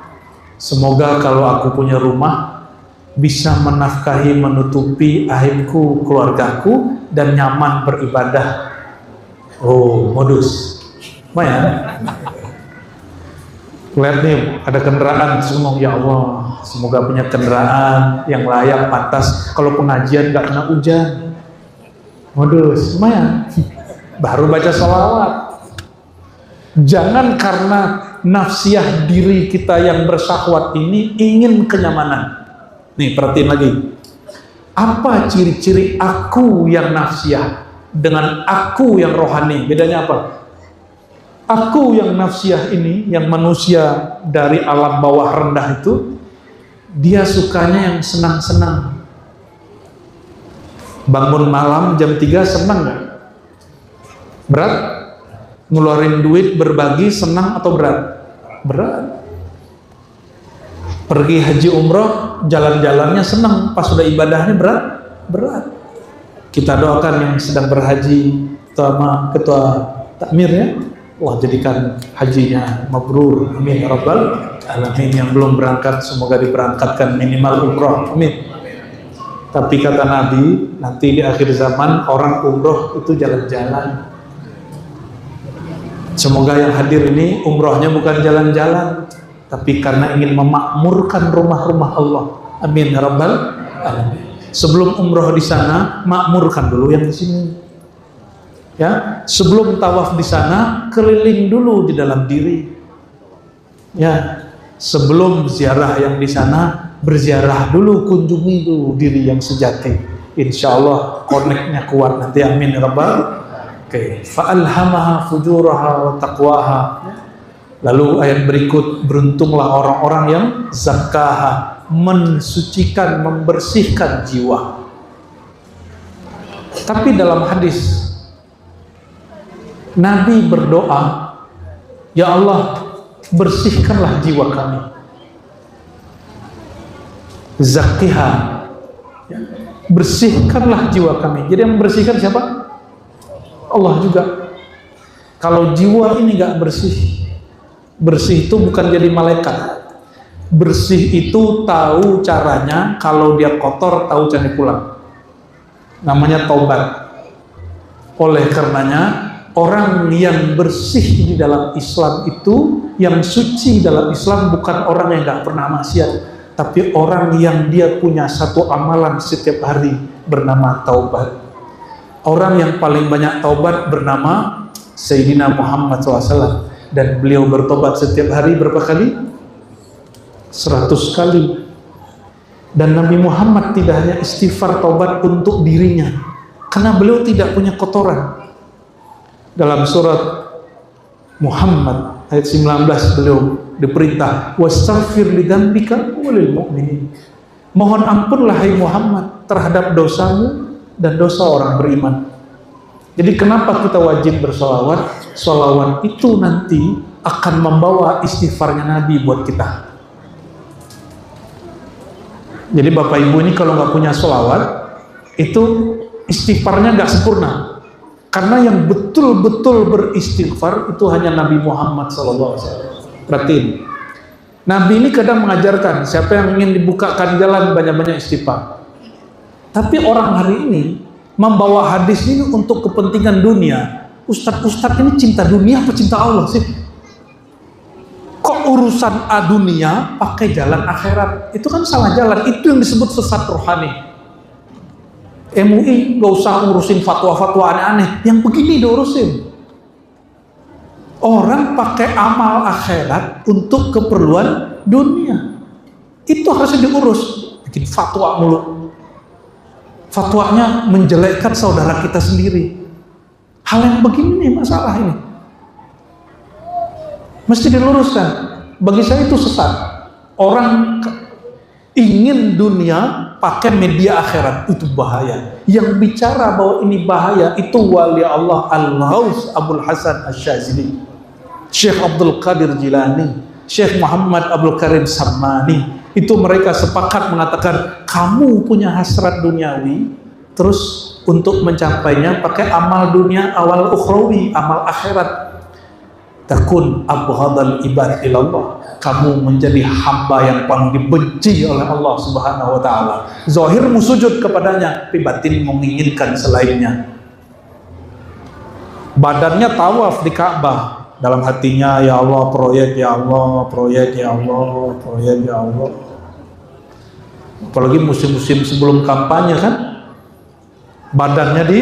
semoga kalau aku punya rumah bisa menafkahi, menutupi aibku, keluargaku, dan nyaman beribadah. Oh, modus. Lumayan. Lihat nih, ada kendaraan, semua, ya Allah, semoga punya kendaraan yang layak, pantas. Kalau pengajian nggak kena hujan. Modus, lumayan. Baru baca sholawat. Jangan karena nafsiyah diri kita yang bersyahwat ini ingin kenyamanan. Nih, perhatiin lagi. Apa ciri-ciri aku yang nafsiyah dengan aku yang rohani? Bedanya apa? Aku yang nafsiyah ini, yang manusia dari alam bawah rendah itu, dia sukanya yang senang-senang. Bangun malam jam 3 senang nggak? Berat? Ngeluarin duit berbagi senang atau berat? Berat. Pergi haji umroh jalan-jalannya senang, pas sudah ibadahnya berat? Berat. Kita doakan yang sedang berhaji, terutama ketua takmirnya, Allah jadikan hajinya mabrur, amin ya rabbal alamin. Yang belum berangkat semoga diberangkatkan minimal umroh, amin. Tapi kata Nabi, nanti di akhir zaman orang umroh itu jalan-jalan. Semoga yang hadir ini umrohnya bukan jalan-jalan, tapi karena ingin memakmurkan rumah-rumah Allah. Amin ya rabbal alamin. Sebelum umroh di sana, makmurkan dulu yang di sini. Ya, sebelum tawaf di sana, keliling dulu di dalam diri. Ya, sebelum ziarah yang di sana, berziarah dulu, kunjungi dulu diri yang sejati. Insya Allah koneknya kuat nanti. Amin ya rabbal. Oke. Fa'alhamaha fujuraha wa taqwaha. Lalu ayat berikut, beruntunglah orang-orang yang zakkaha, mensucikan, membersihkan jiwa. Tapi dalam hadis Nabi berdoa, ya Allah, bersihkanlah jiwa kami. Zakkiha, bersihkanlah jiwa kami. Jadi yang membersihkan siapa? Allah juga. Kalau jiwa ini gak bersih, bersih itu bukan jadi malaikat. Bersih itu tahu caranya, kalau dia kotor tahu caranya pulang. Namanya taubat. Oleh karenanya orang yang bersih di dalam Islam itu, yang suci dalam Islam bukan orang yang gak pernah maksiat, tapi orang yang dia punya satu amalan setiap hari bernama taubat. Orang yang paling banyak taubat bernama Sayyidina Muhammad SAW, dan beliau bertobat setiap hari berapa kali? 100 kali. Dan Nabi Muhammad tidak hanya istighfar taubat untuk dirinya, karena beliau tidak punya kotoran. Dalam surat Muhammad ayat 19 beliau diperintah, wastaghfir li dzambika walil mu'minin. Mohon ampunlah hai Muhammad terhadap dosamu dan dosa orang beriman. Jadi kenapa kita wajib bersolawat? Solawat itu nanti akan membawa istighfarnya Nabi buat kita. Jadi Bapak Ibu ini kalau nggak punya solawat, itu istighfarnya nggak sempurna. Karena yang betul-betul beristighfar itu hanya Nabi Muhammad SAW. Perhatiin, Nabi ini kadang mengajarkan siapa yang ingin dibukakan jalan banyak-banyak istighfar. Tapi orang hari ini membawa hadis ini untuk kepentingan dunia. Ustadz ini cinta dunia apa cinta Allah sih? Kok urusan dunia pakai jalan akhirat? Itu kan salah jalan. Itu yang disebut sesat rohani. MUI gak usah ngurusin fatwa-fatwa aneh-aneh. Yang begini diurusin. Orang pakai amal akhirat untuk keperluan dunia. Itu harusnya diurus. Bikin fatwa mulu. Fatwanya menjelekkan saudara kita sendiri. Hal yang begini nih masalah ini. Mesti diluruskan. Bagi saya itu sesat. Orang ingin dunia pakai media akhirat, itu bahaya. Yang bicara bahwa ini bahaya itu wali Allah Al-Ghaus Abul Hasan Asy-Syadzili, Syekh Abdul Qadir Jilani, Syekh Muhammad Abdul Karim Sammani. Itu mereka sepakat mengatakan kamu punya hasrat duniawi, terus untuk mencapainya pakai amal dunia, awal ukhrawi, amal akhirat. Takun abghadal ibad ilallah, kamu menjadi hamba yang paling dibenci oleh Allah Subhanahu wa taala. Zahirmu sujud kepadanya, tapi batin menginginkan selainnya. Badannya tawaf di Ka'bah, dalam hatinya ya Allah proyek, ya Allah proyek, ya Allah proyek, ya Allah. Apalagi musim-musim sebelum kampanye kan, badannya di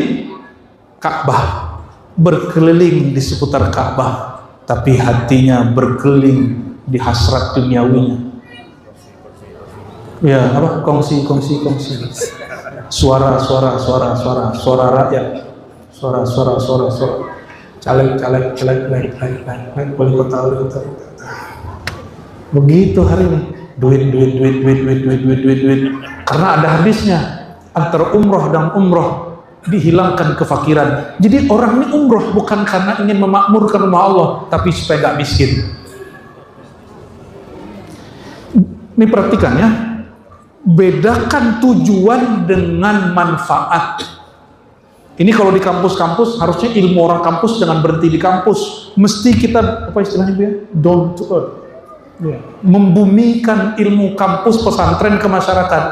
Ka'bah, berkeliling di seputar Ka'bah, tapi hatinya berkeliling di hasrat duniawinya. Ya, apa? Kongsi. Suara rakyat. Suara. Caleg, wali kota. Begitu hari ini. Duit. Karena ada hadisnya, antara umroh dan umroh dihilangkan kefakiran. Jadi orang ini umroh bukan karena ingin memakmurkan rumah Allah, tapi supaya gak miskin. Ini perhatikan ya, bedakan tujuan dengan manfaat. Ini kalau di kampus-kampus harusnya ilmu orang kampus jangan berhenti di kampus. Mesti kita, apa istilahnya Bu ya? Down to earth. Membumikan ilmu kampus pesantren ke masyarakat.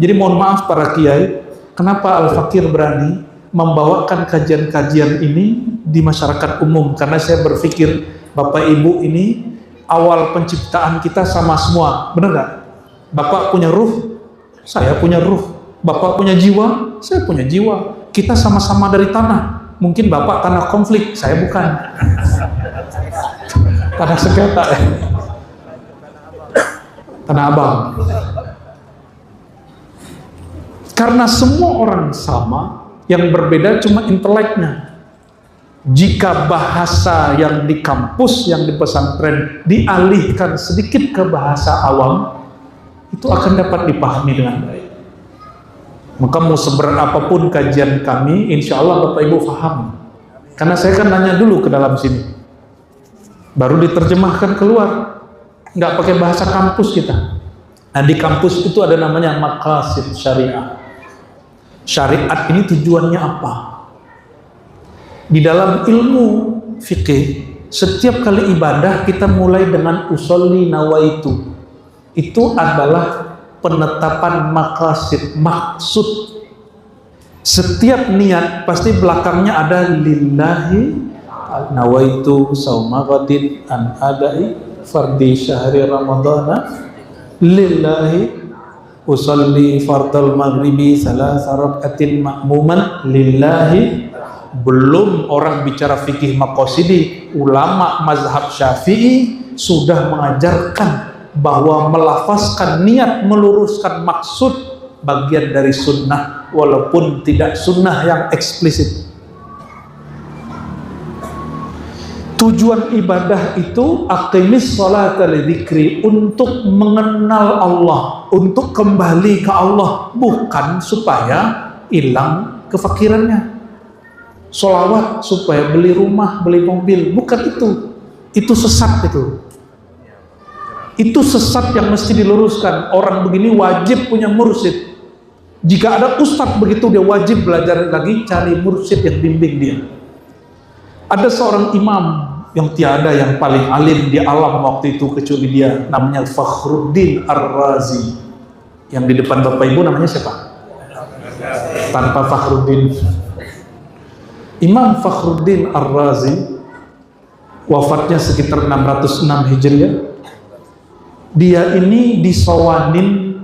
Jadi mohon maaf para kiai, kenapa Al-Fakir berani membawakan kajian-kajian ini di masyarakat umum? Karena saya berpikir Bapak Ibu ini awal penciptaan kita sama semua, benar nggak? Bapak punya ruh, Saya punya ruh, Bapak punya jiwa, saya punya jiwa. Kita sama-sama dari tanah. Mungkin Bapak tanah konflik, saya bukan. Tanah sengketa ya. Tanah abang. Karena semua orang sama, yang berbeda cuma inteleknya. Jika bahasa yang di kampus, yang di pesantren dialihkan sedikit ke bahasa awam, itu akan dapat dipahami dengan baik. Maka mau seberat apapun kajian kami, insya Allah Bapak Ibu paham. Karena saya kan nanya dulu ke dalam sini, baru diterjemahkan keluar, nggak pakai bahasa kampus kita. Nah di kampus itu ada namanya maqasid syariah. Syariat ini tujuannya apa? Di dalam ilmu fikih, setiap kali ibadah kita mulai dengan usolli nawaitu. Itu adalah penetapan maqasid, maksud. Setiap niat pasti belakangnya ada lillahi nawaitu sauma ghadin an adai fardi syahri ramadhana lillahi usolli fardal maghribi salasa rakaatin ma'muman lillahi. Belum orang bicara fikih maqasidi, ulama mazhab Syafi'i sudah mengajarkan bahwa melafazkan niat meluruskan maksud bagian dari sunnah walaupun tidak sunnah yang eksplisit. Tujuan ibadah itu aqimis sholata lidzikri, untuk mengenal Allah, untuk kembali ke Allah, bukan supaya hilang kefakirannya. Sholawat supaya beli rumah, beli mobil, bukan itu. Itu sesat itu. Itu sesat yang mesti diluruskan. Orang begini wajib punya mursyid. Jika ada ustadz begitu, dia wajib belajar lagi, cari mursyid yang bimbing dia. Ada seorang imam yang tiada yang paling alim di alam waktu itu kecuali dia, namanya Fakhruddin Ar-Razi. Yang di depan Bapak Ibu namanya siapa? Tanpa Fakhruddin. Imam Fakhruddin Ar-Razi wafatnya sekitar 606 Hijriah. Dia ini disawanin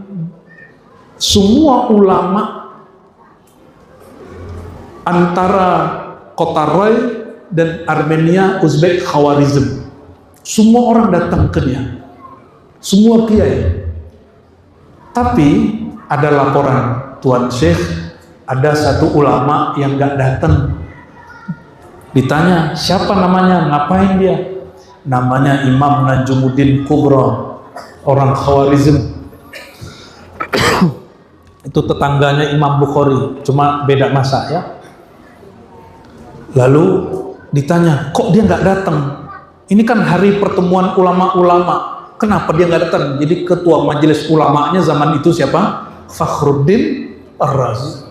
semua ulama antara kota Roy dan Armenia, Uzbek, Khawarizm. Semua orang datang ke dia, semua kiai. Tapi ada laporan, Tuan Syekh, ada satu ulama yang gak datang. Ditanya, siapa namanya? Ngapain dia? Namanya Imam Najumuddin Kubra, orang Khawarizm. Itu tetangganya Imam Bukhari, cuma beda masa ya. Lalu ditanya, kok dia nggak datang? Ini kan hari pertemuan ulama-ulama, kenapa dia nggak datang? Jadi ketua majelis ulamanya zaman itu siapa? Fakhruddin Ar-Razi.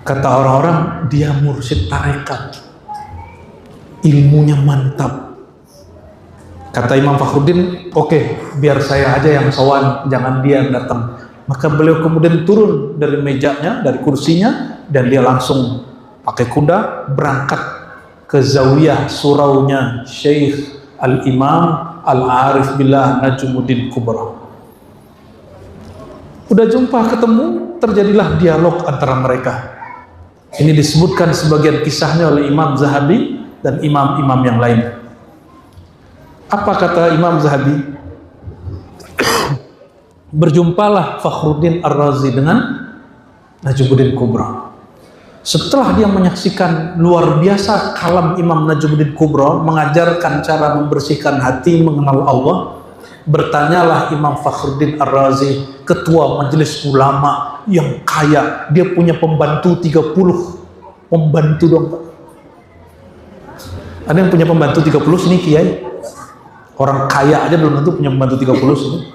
Kata orang-orang, dia mursyid tarekat, ilmunya mantap. Kata Imam Fakhruddin, oke, biar saya aja yang sowan, jangan dia yang datang. Maka beliau kemudian turun dari mejanya, dari kursinya, dan dia langsung pakai kuda berangkat ke zawiyah suraunya Syekh Al-Imam Al-Arif Billah Najumuddin Kubra. Udah jumpa, ketemu, terjadilah dialog antara mereka. Ini disebutkan sebagian kisahnya oleh Imam Zahabi dan imam-imam yang lain. Apa kata Imam Zahabi? Berjumpalah Fakhruddin Ar-Razi dengan Najumuddin Kubra. Setelah dia menyaksikan luar biasa kalam Imam Najumuddin Kubra, mengajarkan cara membersihkan hati, mengenal Allah, bertanyalah Imam Fakhruddin Ar-Razi, ketua majelis ulama yang kaya, dia punya pembantu 30 pembantu dong Pak. Ada yang punya pembantu 30 sini kiai? Orang kaya aja belum tentu punya pembantu 30 sini.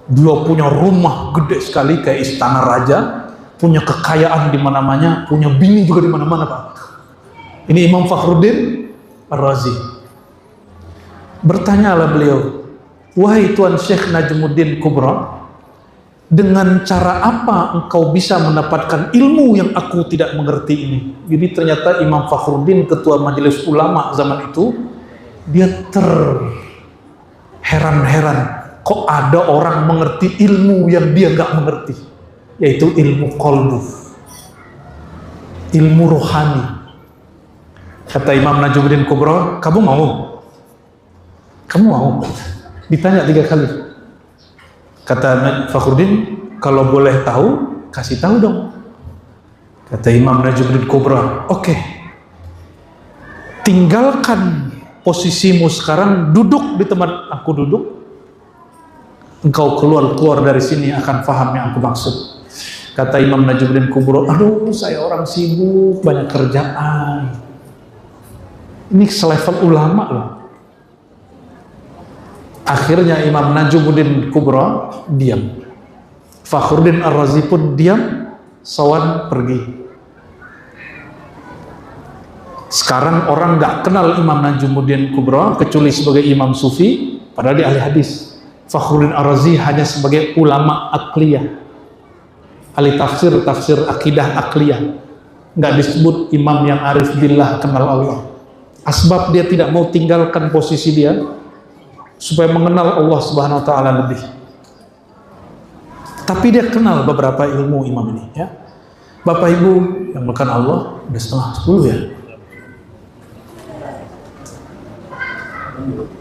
Dia punya rumah gede sekali kayak istana raja, punya kekayaan di mana-mana, punya bini juga di mana-mana Pak. Ini Imam Fakhruddin Ar-Razi. Bertanyalah beliau, wahai Tuan Syekh Najumuddin Kubra, dengan cara apa engkau bisa mendapatkan ilmu yang aku tidak mengerti ini? Jadi ternyata Imam Fakhruddin, ketua majelis ulama zaman itu, dia terheran-heran. kok ada orang mengerti ilmu yang dia nggak mengerti, yaitu ilmu qalbu, ilmu rohani. Kata Imam Najmuddin Kubra, kamu mau? Ditanya 3 kali. Kata Fakhruddin, kalau boleh tahu, kasih tahu dong. Kata Imam Najmuddin Kubra, oke. Tinggalkan posisimu sekarang, duduk di tempat aku duduk. Engkau keluar dari sini akan paham yang aku maksud. Kata Imam Najmuddin Kubra, aduh saya orang sibuk, banyak kerjaan. Ini selevel ulama loh. Akhirnya Imam Najmuddin Kubra diam. Fakhruddin Ar-Razi pun diam, Sawan pergi. Sekarang orang nggak kenal Imam Najmuddin Kubra kecuali sebagai imam sufi, padahal dia ahli hadis. Fakhruddin Ar-Razi hanya sebagai ulama akliyah, ahli tafsir akidah akliyah, nggak disebut imam yang arif billah, kenal Allah. Asbab dia tidak mau tinggalkan posisi dia supaya mengenal Allah Subhanahu wa taala lebih. Tapi dia kenal beberapa ilmu imam ini, ya. Bapak Ibu yang bukan Allah, udah 9:30 ya.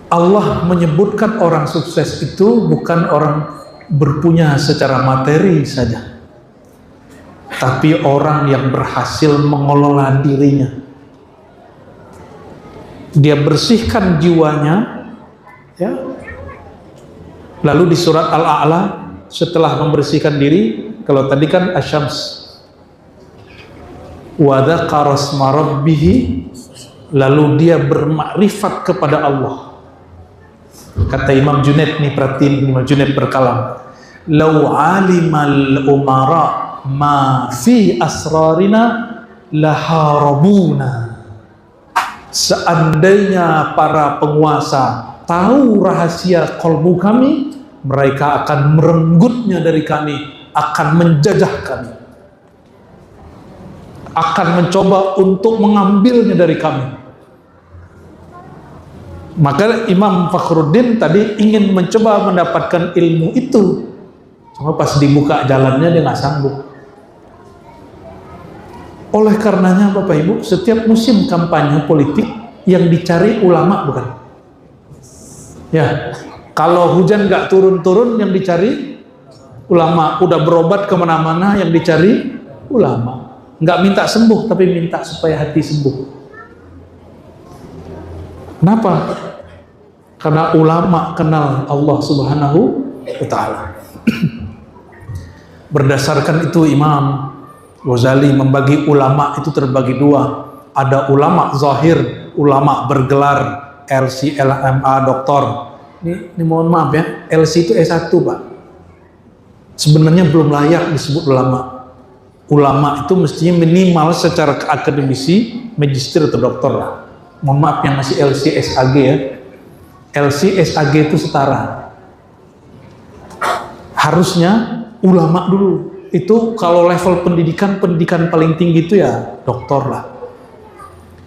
Allah menyebutkan orang sukses itu bukan orang berpunya secara materi saja, tapi orang yang berhasil mengelola dirinya. Dia bersihkan jiwanya, ya. Lalu di surat Al-A'la setelah membersihkan diri, kalau tadi kan Asy-Syams, wa dzakara asma rabbih, lalu dia bermakrifat kepada Allah. Kata Imam Junaid nih, perhatiin Imam Junaid berkalam, lau alimal umara ma fi asrarina laharabuna. Seandainya para penguasa tahu rahasia kolbu kami, mereka akan merenggutnya dari kami, akan menjajah kami, akan mencoba untuk mengambilnya dari kami. Maka Imam Fakhruddin tadi ingin mencoba mendapatkan ilmu itu, cuma pas dibuka jalannya dia nggak sanggup. Oleh karenanya Bapak Ibu, setiap musim kampanye politik yang dicari ulama bukan? Ya, kalau hujan nggak turun-turun yang dicari ulama, udah berobat kemana-mana yang dicari ulama. Nggak minta sembuh, tapi minta supaya hati sembuh. Kenapa? Karena ulama kenal Allah Subhanahu wa ta'ala. Berdasarkan itu Imam Ghazali membagi ulama itu terbagi 2. Ada ulama zahir, ulama bergelar LC, LMA, doktor. Ini mohon maaf ya, LC itu S1 Pak. Sebenarnya belum layak disebut ulama. Ulama itu mestinya minimal secara akademisi magister atau doktor lah. Mohon maaf yang masih LC SAG ya. LC SAG itu setara. Harusnya ulama dulu. Itu kalau level pendidikan paling tinggi itu ya doktor lah.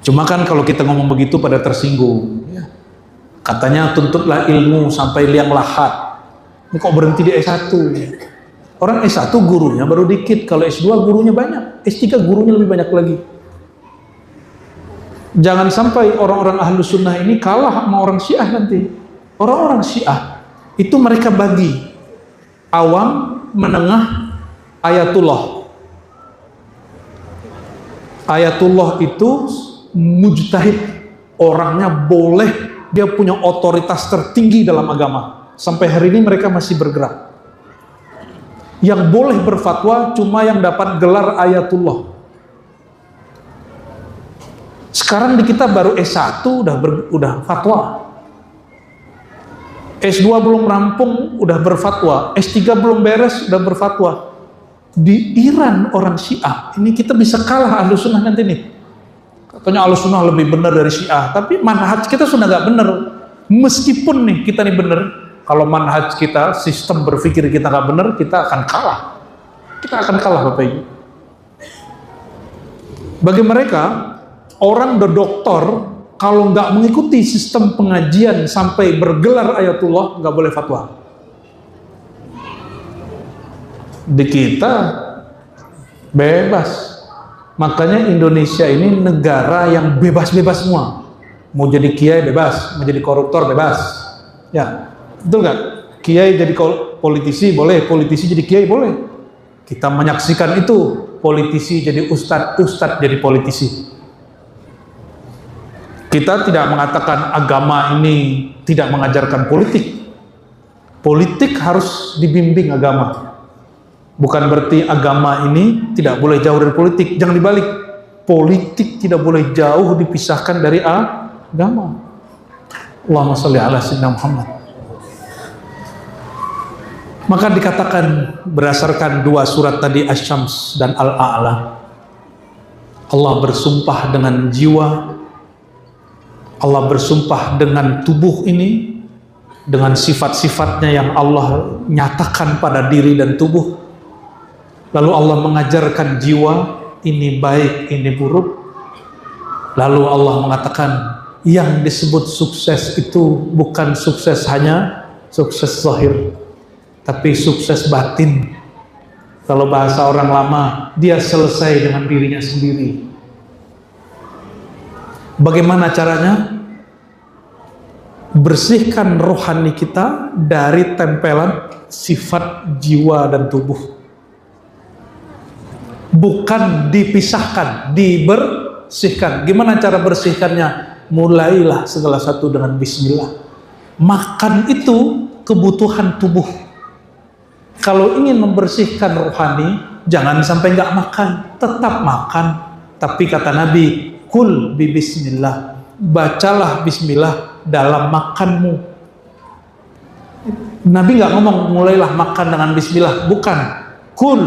Cuma kan kalau kita ngomong begitu pada tersinggung ya. Katanya tuntutlah ilmu sampai liang lahat. Ini kok berhenti di S1 ya. Orang S1 gurunya baru dikit, kalau S2 gurunya banyak, S3 gurunya lebih banyak lagi. Jangan sampai orang-orang ahlu sunnah ini kalah sama orang Syiah nanti. Orang-orang Syiah itu mereka bagi awam, menengah, ayatullah. Ayatullah itu mujtahid, orangnya boleh, dia punya otoritas tertinggi dalam agama. Sampai hari ini mereka masih bergerak. Yang boleh berfatwa cuma yang dapat gelar ayatullah. Sekarang di kita baru S1 udah fatwa. S2 belum rampung udah berfatwa. S3 belum beres udah berfatwa. Di Iran orang Syiah, ini kita bisa kalah ahlu sunnah nanti nih. Katanya ahlu sunnah lebih benar dari Syiah, tapi manhaj kita sudah nggak benar. Meskipun nih kita nih benar, kalau manhaj kita, sistem berpikir kita nggak benar, kita akan kalah. Kita akan kalah Bapak Ibu. Bagi mereka, orang udah doktor, kalau nggak mengikuti sistem pengajian sampai bergelar ayatullah, nggak boleh fatwa. Di kita bebas. Makanya Indonesia ini negara yang bebas-bebas semua. Mau jadi kiai bebas, mau jadi koruptor bebas. Ya, betul nggak? Kiai jadi politisi boleh, politisi jadi kiai boleh. Kita menyaksikan itu, politisi jadi ustadz, ustadz jadi politisi. Kita tidak mengatakan agama ini tidak mengajarkan politik. Politik harus dibimbing agama. Bukan berarti agama ini tidak boleh jauh dari politik. Jangan dibalik. Politik tidak boleh jauh dipisahkan dari agama. Allahumma sholli ala sayyidina Muhammad. Maka dikatakan berdasarkan dua surat tadi, Asy-Syams dan Al-A'la, Allah bersumpah dengan jiwa, Allah bersumpah dengan tubuh ini, dengan sifat-sifatnya yang Allah nyatakan pada diri dan tubuh. Lalu Allah mengajarkan jiwa, ini baik, ini buruk. Lalu Allah mengatakan, yang disebut sukses itu bukan sukses hanya sukses zahir, tapi sukses batin. Kalau bahasa orang lama, dia selesai dengan dirinya sendiri. Bagaimana caranya? Bersihkan rohani kita dari tempelan sifat jiwa dan tubuh. Bukan dipisahkan, dibersihkan. Gimana cara bersihkannya? Mulailah segala satu dengan bismillah. Makan itu kebutuhan tubuh. Kalau ingin membersihkan rohani, jangan sampai nggak makan, tetap makan. Tapi kata Nabi, kul bi bismillah, bacalah bismillah dalam makanmu. Nabi nggak ngomong mulailah makan dengan bismillah, bukan. Kul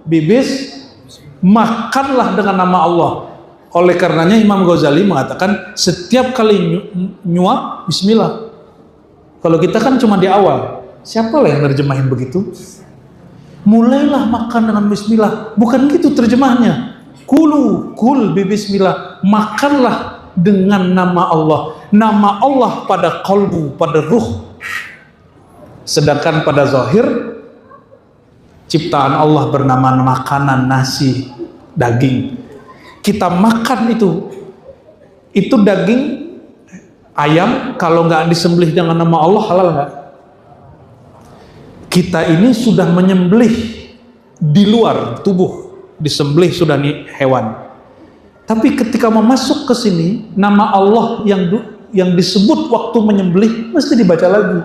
bi bis, makanlah dengan nama Allah. Oleh karenanya Imam Ghazali mengatakan setiap kali nyuap bismillah. Kalau kita kan cuma di awal. Siapa lah yang nerjemahin begitu? Mulailah makan dengan bismillah. Bukan gitu terjemahnya. Kul bi bismillah. Makanlah dengan nama Allah. Nama Allah pada qalbu, pada ruh. Sedangkan pada zahir, ciptaan Allah bernama makanan, nasi, daging. Kita makan itu daging ayam, kalau nggak disembelih dengan nama Allah halal nggak? Kita ini sudah menyembelih di luar tubuh, disembelih sudah nih hewan. Tapi ketika mau masuk ke sini, nama Allah yang disebut waktu menyembelih mesti dibaca lagi.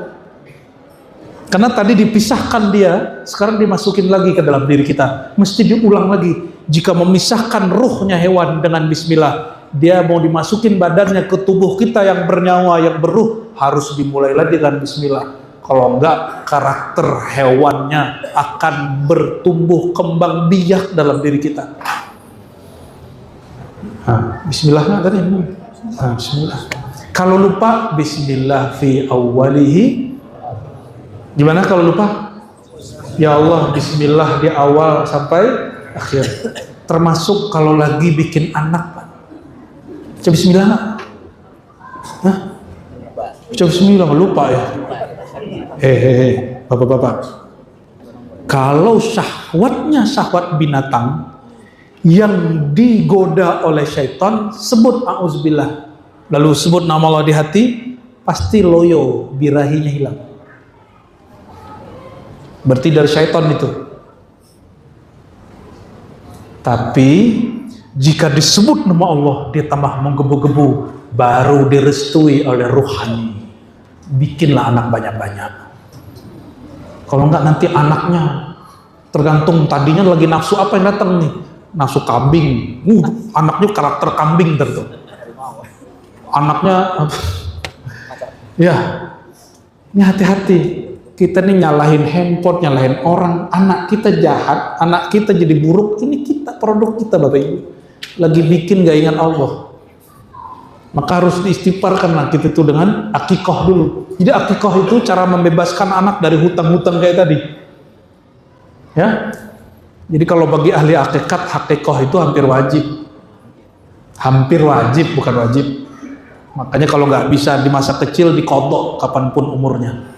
Karena tadi dipisahkan dia, sekarang dimasukin lagi ke dalam diri kita. Mesti diulang lagi. Jika memisahkan ruhnya hewan dengan bismillah, dia mau dimasukin badannya ke tubuh kita yang bernyawa, yang beruh, harus dimulai lagi dengan bismillah. Kalau enggak, karakter hewannya akan bertumbuh kembang biak dalam diri kita. Bismillah nggak tadi? Bismillah. Kalau lupa, bismillah fi awwalihi. Gimana kalau lupa? Ya Allah, bismillah di awal sampai akhir. Termasuk kalau lagi bikin anak, Pak. Coba bismillah nggak? Coba bismillah, lupa ya. Bapak-bapak. Kalau syahwatnya syahwat binatang yang digoda oleh syaitan, sebut a'udzubillah. Lalu sebut nama Allah di hati, pasti loyo, birahinya hilang. Berarti dari syaitan itu. Tapi jika disebut nama Allah, dia tambah menggebu-gebu, baru direstui oleh ruhani. Bikinlah anak banyak-banyak. Kalau enggak nanti anaknya tergantung tadinya lagi nafsu apa yang datang nih. Nafsu kambing. Anaknya karakter kambing tentu. Anaknya ya. Ini hati-hati. Kita nih nyalahin handphone, nyalahin orang. Anak kita jahat, anak kita jadi buruk. Ini kita, produk kita Bapak Ibu. Lagi bikin gak ingat Allah. Maka harus diistighfarkan kita itu dengan akikoh dulu. Jadi akikoh itu cara membebaskan anak dari hutang-hutang kayak tadi. Ya. Jadi kalau bagi ahli hakikat, akikoh itu hampir wajib. Hampir wajib, bukan wajib. Makanya kalau nggak bisa di masa kecil, dikodok kapanpun umurnya.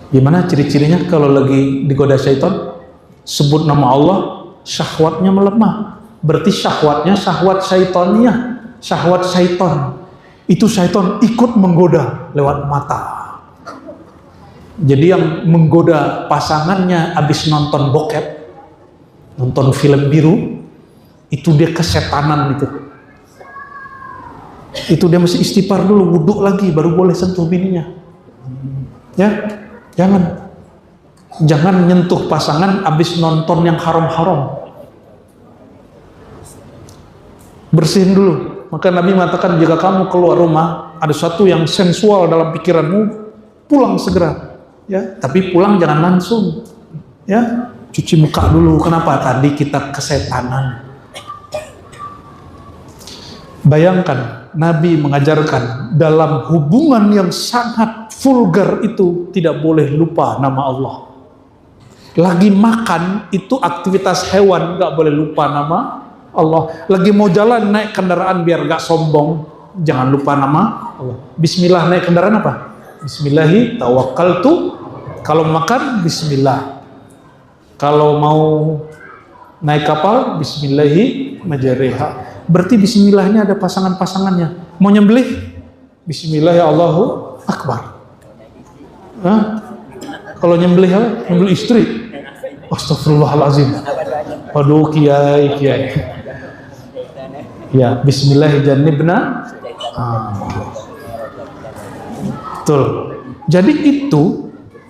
Gimana ciri-cirinya kalau lagi digoda syaitan? Sebut nama Allah, syahwatnya melemah. Berarti syahwatnya syahwat syaitannya, syahwat syaitan. Itu syaitan ikut menggoda lewat mata. Jadi yang menggoda pasangannya habis nonton bokep, nonton film biru, itu dia kesetanan itu. Itu dia mesti istighfar dulu, wudhu lagi, baru boleh sentuh bininya. Ya, jangan nyentuh pasangan habis nonton yang haram-haram. Bersihin dulu. Maka Nabi mengatakan, jika kamu keluar rumah ada sesuatu yang sensual dalam pikiranmu, pulang segera. Ya, tapi pulang jangan langsung. Ya, cuci muka dulu. Kenapa? Tadi kita kesetanan. Bayangkan, Nabi mengajarkan dalam hubungan yang sangat vulgar itu tidak boleh lupa nama Allah. Lagi makan itu aktivitas hewan, nggak boleh lupa nama Allah. Lagi mau jalan naik kendaraan biar nggak sombong, jangan lupa nama Allah. Bismillah naik kendaraan apa? Bismillahi tawakkaltu. Kalau makan Bismillah. Kalau mau naik kapal Bismillahi majariha. Berarti Bismillah ini ada pasangan-pasangannya. Mau nyembelih Bismillahi Allahu Akbar. Kalau nyembelih apa? Nyembelih istri. Astagfirullahalazim. Waduh kiai. Ya, Bismillah jannibna. Betul. Jadi itu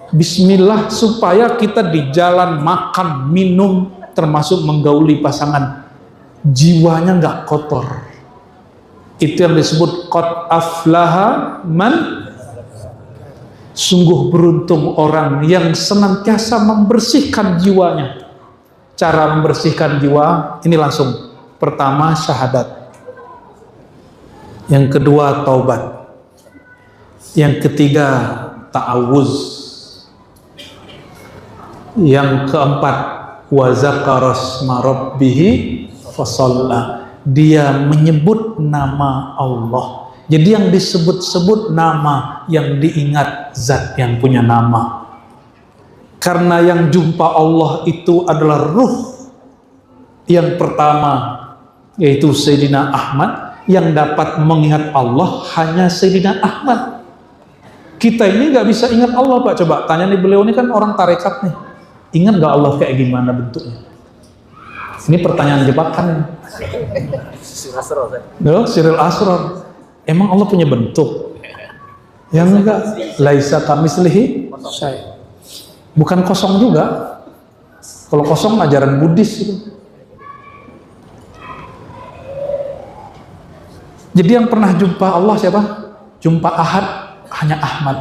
Bismillah supaya kita di jalan makan, minum, termasuk menggauli pasangan, jiwanya nggak kotor. Itu yang disebut qad aflaha man. Sungguh beruntung orang yang senantiasa membersihkan jiwanya. Cara membersihkan jiwa ini langsung. Pertama syahadat, yang kedua taubat, yang ketiga ta'awuz, yang keempat wa zakara asma rabbih fasalla, dia menyebut nama Allah. Jadi yang disebut-sebut nama, yang diingat zat yang punya nama. Karena yang jumpa Allah itu adalah ruh yang pertama, yaitu Sayyidina Ahmad. Yang dapat mengingat Allah hanya Sayyidina Ahmad. Kita ini nggak bisa ingat Allah, Pak. Coba tanya nih, beliau ini kan orang tarekat nih. Ingat nggak Allah kayak gimana bentuknya? Ini pertanyaan jebakan. Siril Asrar. Emang Allah punya bentuk? Yang enggak. Laisa kamislihi syai'. Bukan kosong juga. Kalau kosong ajaran Buddhis itu. Jadi yang pernah jumpa Allah siapa? Jumpa Ahad hanya Ahmad.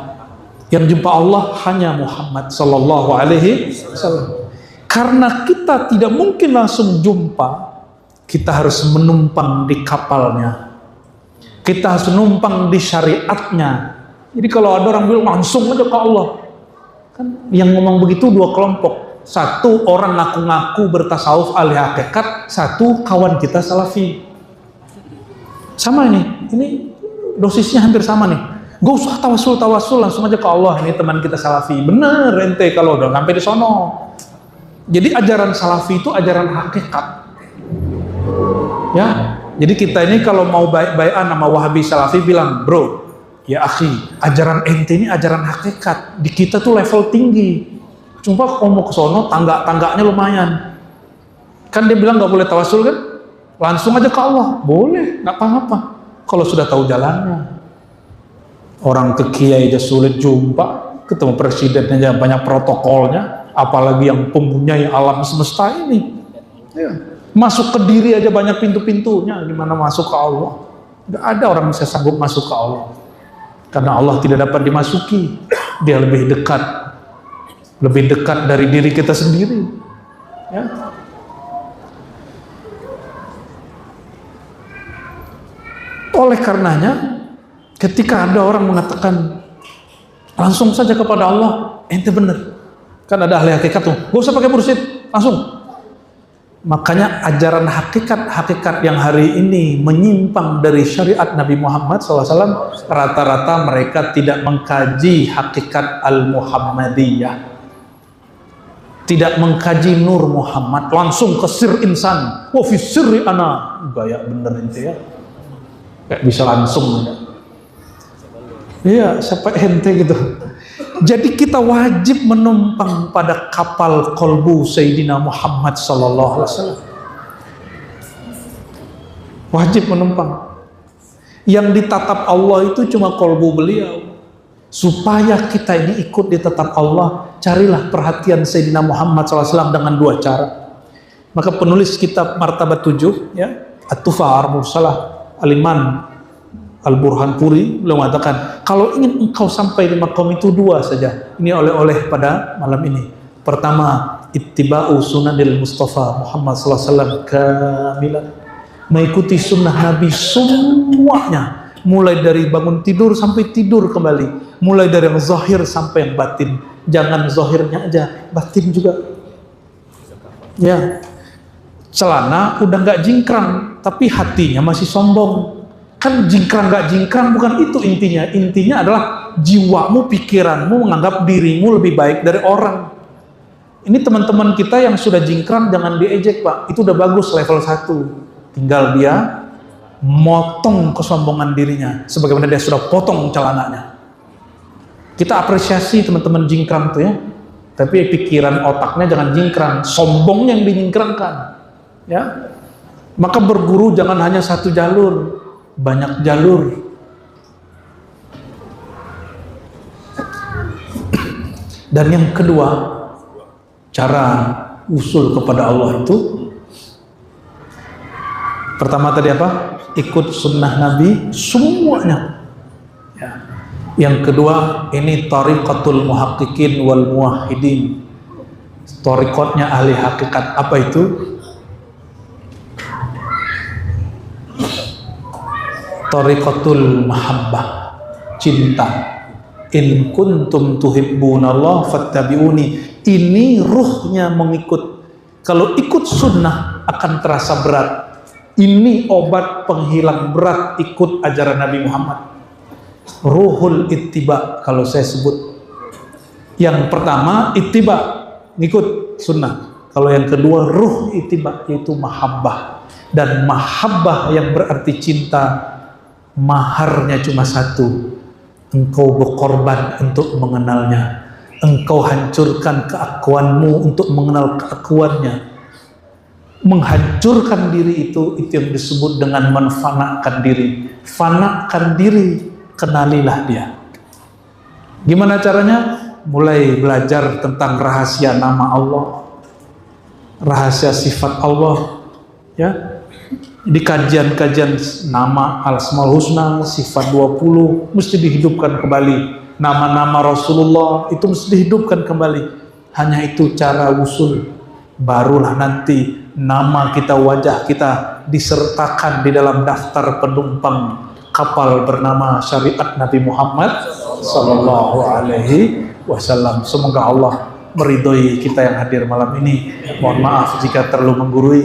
Yang jumpa Allah hanya Muhammad sallallahu alaihi wasallam. Karena kita tidak mungkin langsung jumpa, kita harus menumpang di kapalnya. Kita harus menumpang di syariatnya. Jadi kalau ada orang bilang langsung aja ke Allah, kan yang ngomong begitu dua kelompok. Satu orang ngaku-ngaku bertasawuf ahli hakikat, satu kawan kita salafi. Sama ini dosisnya hampir sama nih. Gak usah tawasul, langsung aja ke Allah. Ini teman kita salafi. Bener ente kalau udah sampai di sono. Jadi ajaran salafi itu ajaran hakikat. Ya, jadi kita ini kalau mau baik-baikan sama Wahabi salafi bilang, bro, ya akhi, ajaran ente ini ajaran hakikat. Di kita tuh level tinggi. Cuma kalau mau ke sono, tangga-tangganya lumayan. Kan dia bilang nggak boleh tawasul kan? Langsung aja ke Allah, boleh, nggak apa-apa. Kalau sudah tahu jalannya. Orang ke kiai aja sulit jumpa, ketemu presiden aja banyak protokolnya, apalagi yang mempunyai alam semesta ini. Ya. Masuk ke diri aja banyak pintu-pintunya, gimana masuk ke Allah? Nggak ada orang bisa sanggup masuk ke Allah. Karena Allah tidak dapat dimasuki, dia lebih dekat dari diri kita sendiri. Ya. Oleh karenanya, ketika ada orang mengatakan langsung saja kepada Allah, ente bener. Kan ada ahli hakikat tuh, gak usah pakai mursyid, langsung. Makanya ajaran hakikat-hakikat yang hari ini menyimpang dari syariat Nabi Muhammad SAW, rata-rata mereka tidak mengkaji hakikat Al-Muhammadiyah, tidak mengkaji Nur Muhammad, langsung ke sir insan, wa fi sirri ana, gaya bener itu ya, kayak bisa langsung ya. Iya, siapa ente gitu. Jadi kita wajib menumpang pada kapal kolbu Sayyidina Muhammad sallallahu alaihi wasallam. Wajib menumpang. Yang ditatap Allah itu cuma kolbu beliau. Supaya kita ini ikut ditatap Allah, carilah perhatian Sayyidina Muhammad SAW dengan dua cara. Maka penulis kitab Martabat 7 ya, At-Tufah Ar-Mursalah Al-Iman Al-Burhanpuri beliau mengatakan, kalau ingin engkau sampai di maqam itu dua saja. Ini oleh-oleh pada malam ini. Pertama, ittiba'u sunanil Mustafa Muhammad sallallahu alaihi wasallam kamilan. Mengikuti sunnah Nabi semuanya, mulai dari bangun tidur sampai tidur kembali, mulai dari yang zahir sampai yang batin. Jangan zahirnya aja, batin juga. Ya. Celana udah nggak jingkrang, tapi hatinya masih sombong. Kan jingkrang gak jingkrang bukan itu intinya. Intinya adalah jiwamu, pikiranmu menganggap dirimu lebih baik dari orang. Ini teman-teman kita yang sudah jingkrang jangan diejek, Pak. Itu udah bagus level 1. Tinggal dia motong kesombongan dirinya sebagaimana dia sudah potong celananya. Kita apresiasi teman-teman jingkrang tuh ya. Tapi pikiran otaknya jangan jingkrang, sombong yang dinyingkrangkan. Ya. Maka berguru jangan hanya satu jalur, banyak jalur. Dan yang kedua, cara usul kepada Allah itu pertama tadi apa? Ikut sunnah Nabi semuanya ya. Yang kedua, ini tariqatul muhaqqiqin wal muwahhidin, tariqatnya ahli hakikat. Apa itu? Tariqatul mahabbah, cinta. In kuntum tuhibbunallah fattabi'uni. Ini ruhnya mengikut. Kalau ikut sunnah akan terasa berat. Ini obat penghilang berat ikut ajaran Nabi Muhammad. Ruhul ittiba kalau saya sebut. Yang pertama ittiba, ngikut sunnah. Kalau yang kedua ruh ittiba, yaitu mahabbah. Dan mahabbah yang berarti cinta, maharnya cuma satu, engkau berkorban untuk mengenalnya, engkau hancurkan keakuanmu untuk mengenal keakuannya. Menghancurkan diri itu yang disebut dengan menfanakan diri. Fanakan diri, kenalilah dia. Gimana caranya? Mulai belajar tentang rahasia nama Allah, rahasia sifat Allah ya. Di kajian-kajian nama Al-Asmaul Husna, sifat 20 mesti dihidupkan kembali. Nama-nama Rasulullah itu mesti dihidupkan kembali. Hanya itu cara usul. Barulah nanti nama kita, wajah kita disertakan di dalam daftar penumpang kapal bernama syariat Nabi Muhammad sallallahu alaihi wasallam. Semoga Allah meridhoi kita yang hadir malam ini. Mohon maaf jika terlalu menggurui.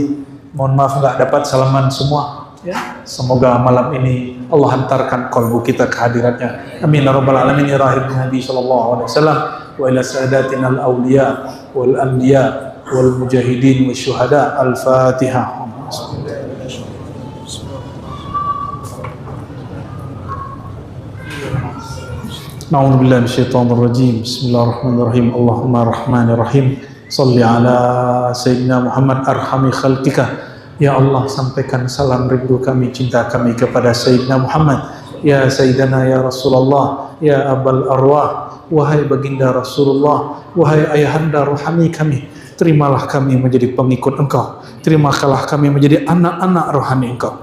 Mohon maaf nggak dapat salaman semua ya. Semoga malam ini Allah hantarkan kalbu kita kehadiratnya. Amin ya rabbal alamin ya rahim Nabi sallallahu alaihi wasallam wa ila sadatina al-awliya wal anbiya wal mujahidin wasyuhada. Al-Fatihah. Na'udzu billahi minasyaitonir rajim. Bismillahirrahmanirrahim. Allahumma rahmanir rahim. Salli ala Sayyidina Muhammad arhami khalqika. Ya Allah, sampaikan salam rindu kami, cinta kami kepada Sayyidina Muhammad. Ya Sayyidina ya Rasulullah, ya Abal Arwah. Wahai baginda Rasulullah, wahai ayahanda rohani kami, terimalah kami menjadi pengikut engkau. Terimalah kami menjadi anak-anak rohani engkau.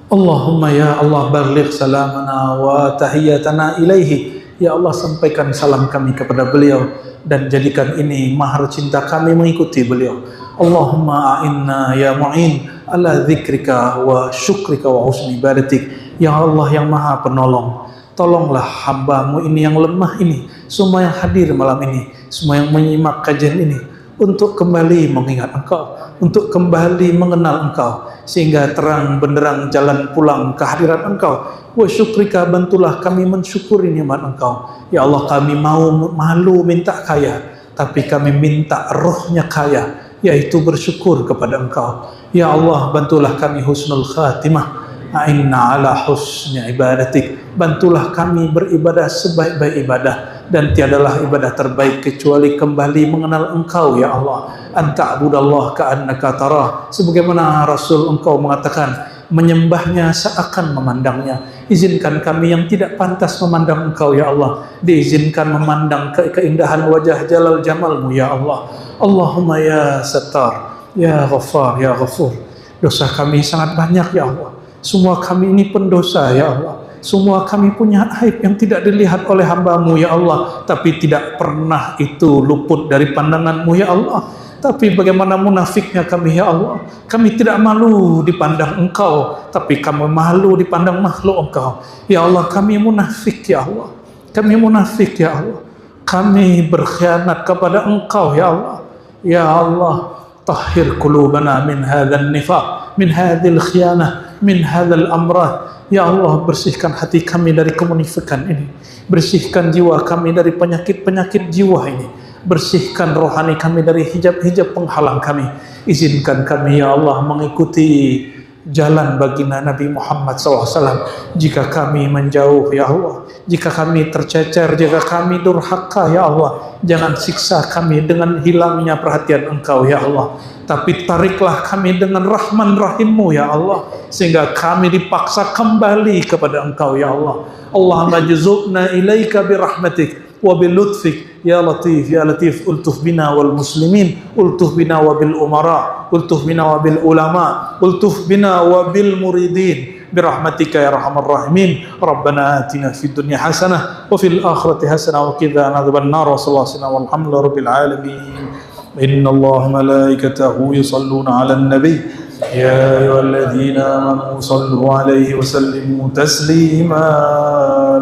Allahumma ya Allah, baligh salamana wa tahiyatana ilaihi. Ya Allah, sampaikan salam kami kepada beliau dan jadikan ini mahar cinta kami mengikuti beliau. Allahumma a'inna ya mu'in ala dzikrika wa syukrika wa husni ibadatik. Ya Allah yang maha penolong, tolonglah hambamu ini yang lemah ini, semua yang hadir malam ini, semua yang menyimak kajian ini. untuk kembali mengingat Engkau, untuk kembali mengenal Engkau, sehingga terang benderang jalan pulang kehadiran Engkau. Wa syukrika, bantulah kami mensyukuri nikmat Engkau. Ya Allah, kami mau malu minta kaya, tapi kami minta rohnya kaya, yaitu bersyukur kepada Engkau. Ya Allah, bantulah kami husnul khatimah. A'inna ala husni ibadatik, bantulah kami beribadah sebaik-baik ibadah, dan tiadalah ibadah terbaik kecuali kembali mengenal Engkau ya Allah. Anta'budallah ka'annaka tarah, sebagaimana Rasul Engkau mengatakan, menyembahnya seakan memandangnya. Izinkan kami yang tidak pantas memandang Engkau ya Allah, diizinkan memandang keindahan wajah jalal jamalmu ya Allah. Allahumma ya Sattar, ya Ghaffar, ya Ghafur. Dosa kami sangat banyak ya Allah. Semua kami ini pendosa ya Allah. Semua kami punya aib yang tidak dilihat oleh hamba-Mu ya Allah, tapi tidak pernah itu luput dari pandangan-Mu ya Allah. Tapi bagaimana munafiknya kami ya Allah. Kami tidak malu dipandang Engkau, tapi kami malu dipandang makhluk Engkau. Ya Allah, kami munafik ya Allah. Kami munafik ya Allah. Kami berkhianat kepada Engkau ya Allah. Ya Allah, tahhir qulubana min hadzal nifaq, min hadzal khiyanah, min hadzal amrad. Ya Allah, bersihkan hati kami dari kemunifikan ini, bersihkan jiwa kami dari penyakit-penyakit jiwa ini, bersihkan rohani kami dari hijab-hijab penghalang kami. Izinkan kami ya Allah mengikuti jalan baginda Nabi Muhammad SAW. Jika kami menjauh ya Allah, jika kami tercecer, jika kami durhaka ya Allah, jangan siksa kami dengan hilangnya perhatian Engkau ya Allah, tapi tariklah kami dengan rahman rahimmu ya Allah, sehingga kami dipaksa kembali kepada Engkau ya Allah. Allahumma juzubna ilaika birahmatik wa bilutfik ya latif ya latif, ultuf bina wal muslimin, ultuf bina wa bil umara, ultuf bina wa bil ulama, ultuf bina wa bil muridin birahmatika ya arhamar rahimin. Rabbana atina fid dunya hasanah wa fil akhirati hasanah wa qina adzaban nar. Wa sallallahu alaihi wasallam walhamdulillahi rabbil alamin. Innallaha malaikatahu yusalluna 'alan nabiy ya ayyuhalladzina amanu sallu 'alaihi wa sallimu taslima.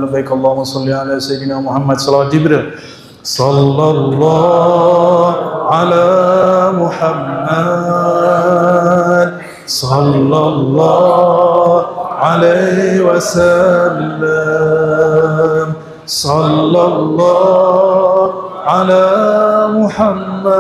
Labbaik Allahumma shalli 'ala sayyidina Muhammad. Salawat Jibril sallallahu ala Muhammad sallallahu alaihi wasallam, sallallahu ala Muhammad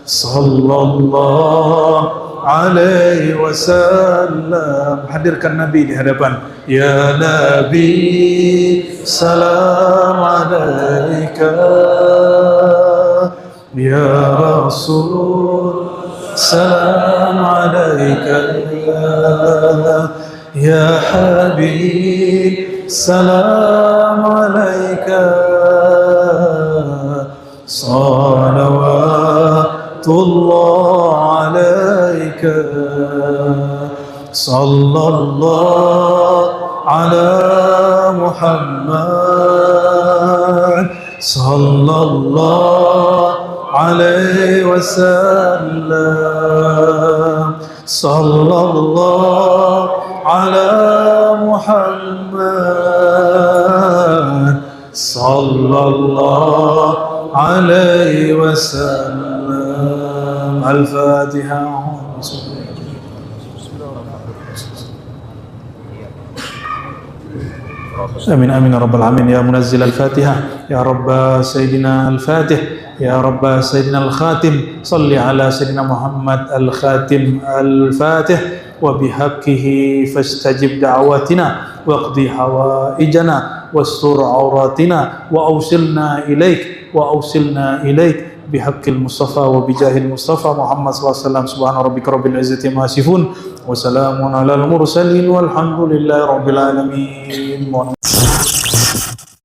sallallahu alaihi wasallam. Hadirkan Nabi di hadapan. Ya Nabi, salam alaika. Ya Rasul, salam alaika. Ya Habib, salam alaika. Salawatullah alaika. Sallallahu ala Muhammad sallallahu alaihi wasallam, sallallahu ala Muhammad sallallahu alaihi wasallam. Al-Fatiha. Amin amin ya rabbal alamin. Ya munazzil al-Fatihah, ya rabb sayyidina al-Fatih, ya rabb sayyidina al-Khatim, salli ala sayyidina Muhammad al-Khatim al-Fatih wa bihaqqihi fastajib da'watina waqdi hawaijana wastur auratina wa awsilna ilaik bihaqqil Mustafa wa bijahil Mustafa Muhammad sallallahu alaihi wasallam. Subhana rabbika rabbil izzati amma yasifun wa salamun alal mursalin walhamdulillahi rabbil alamin.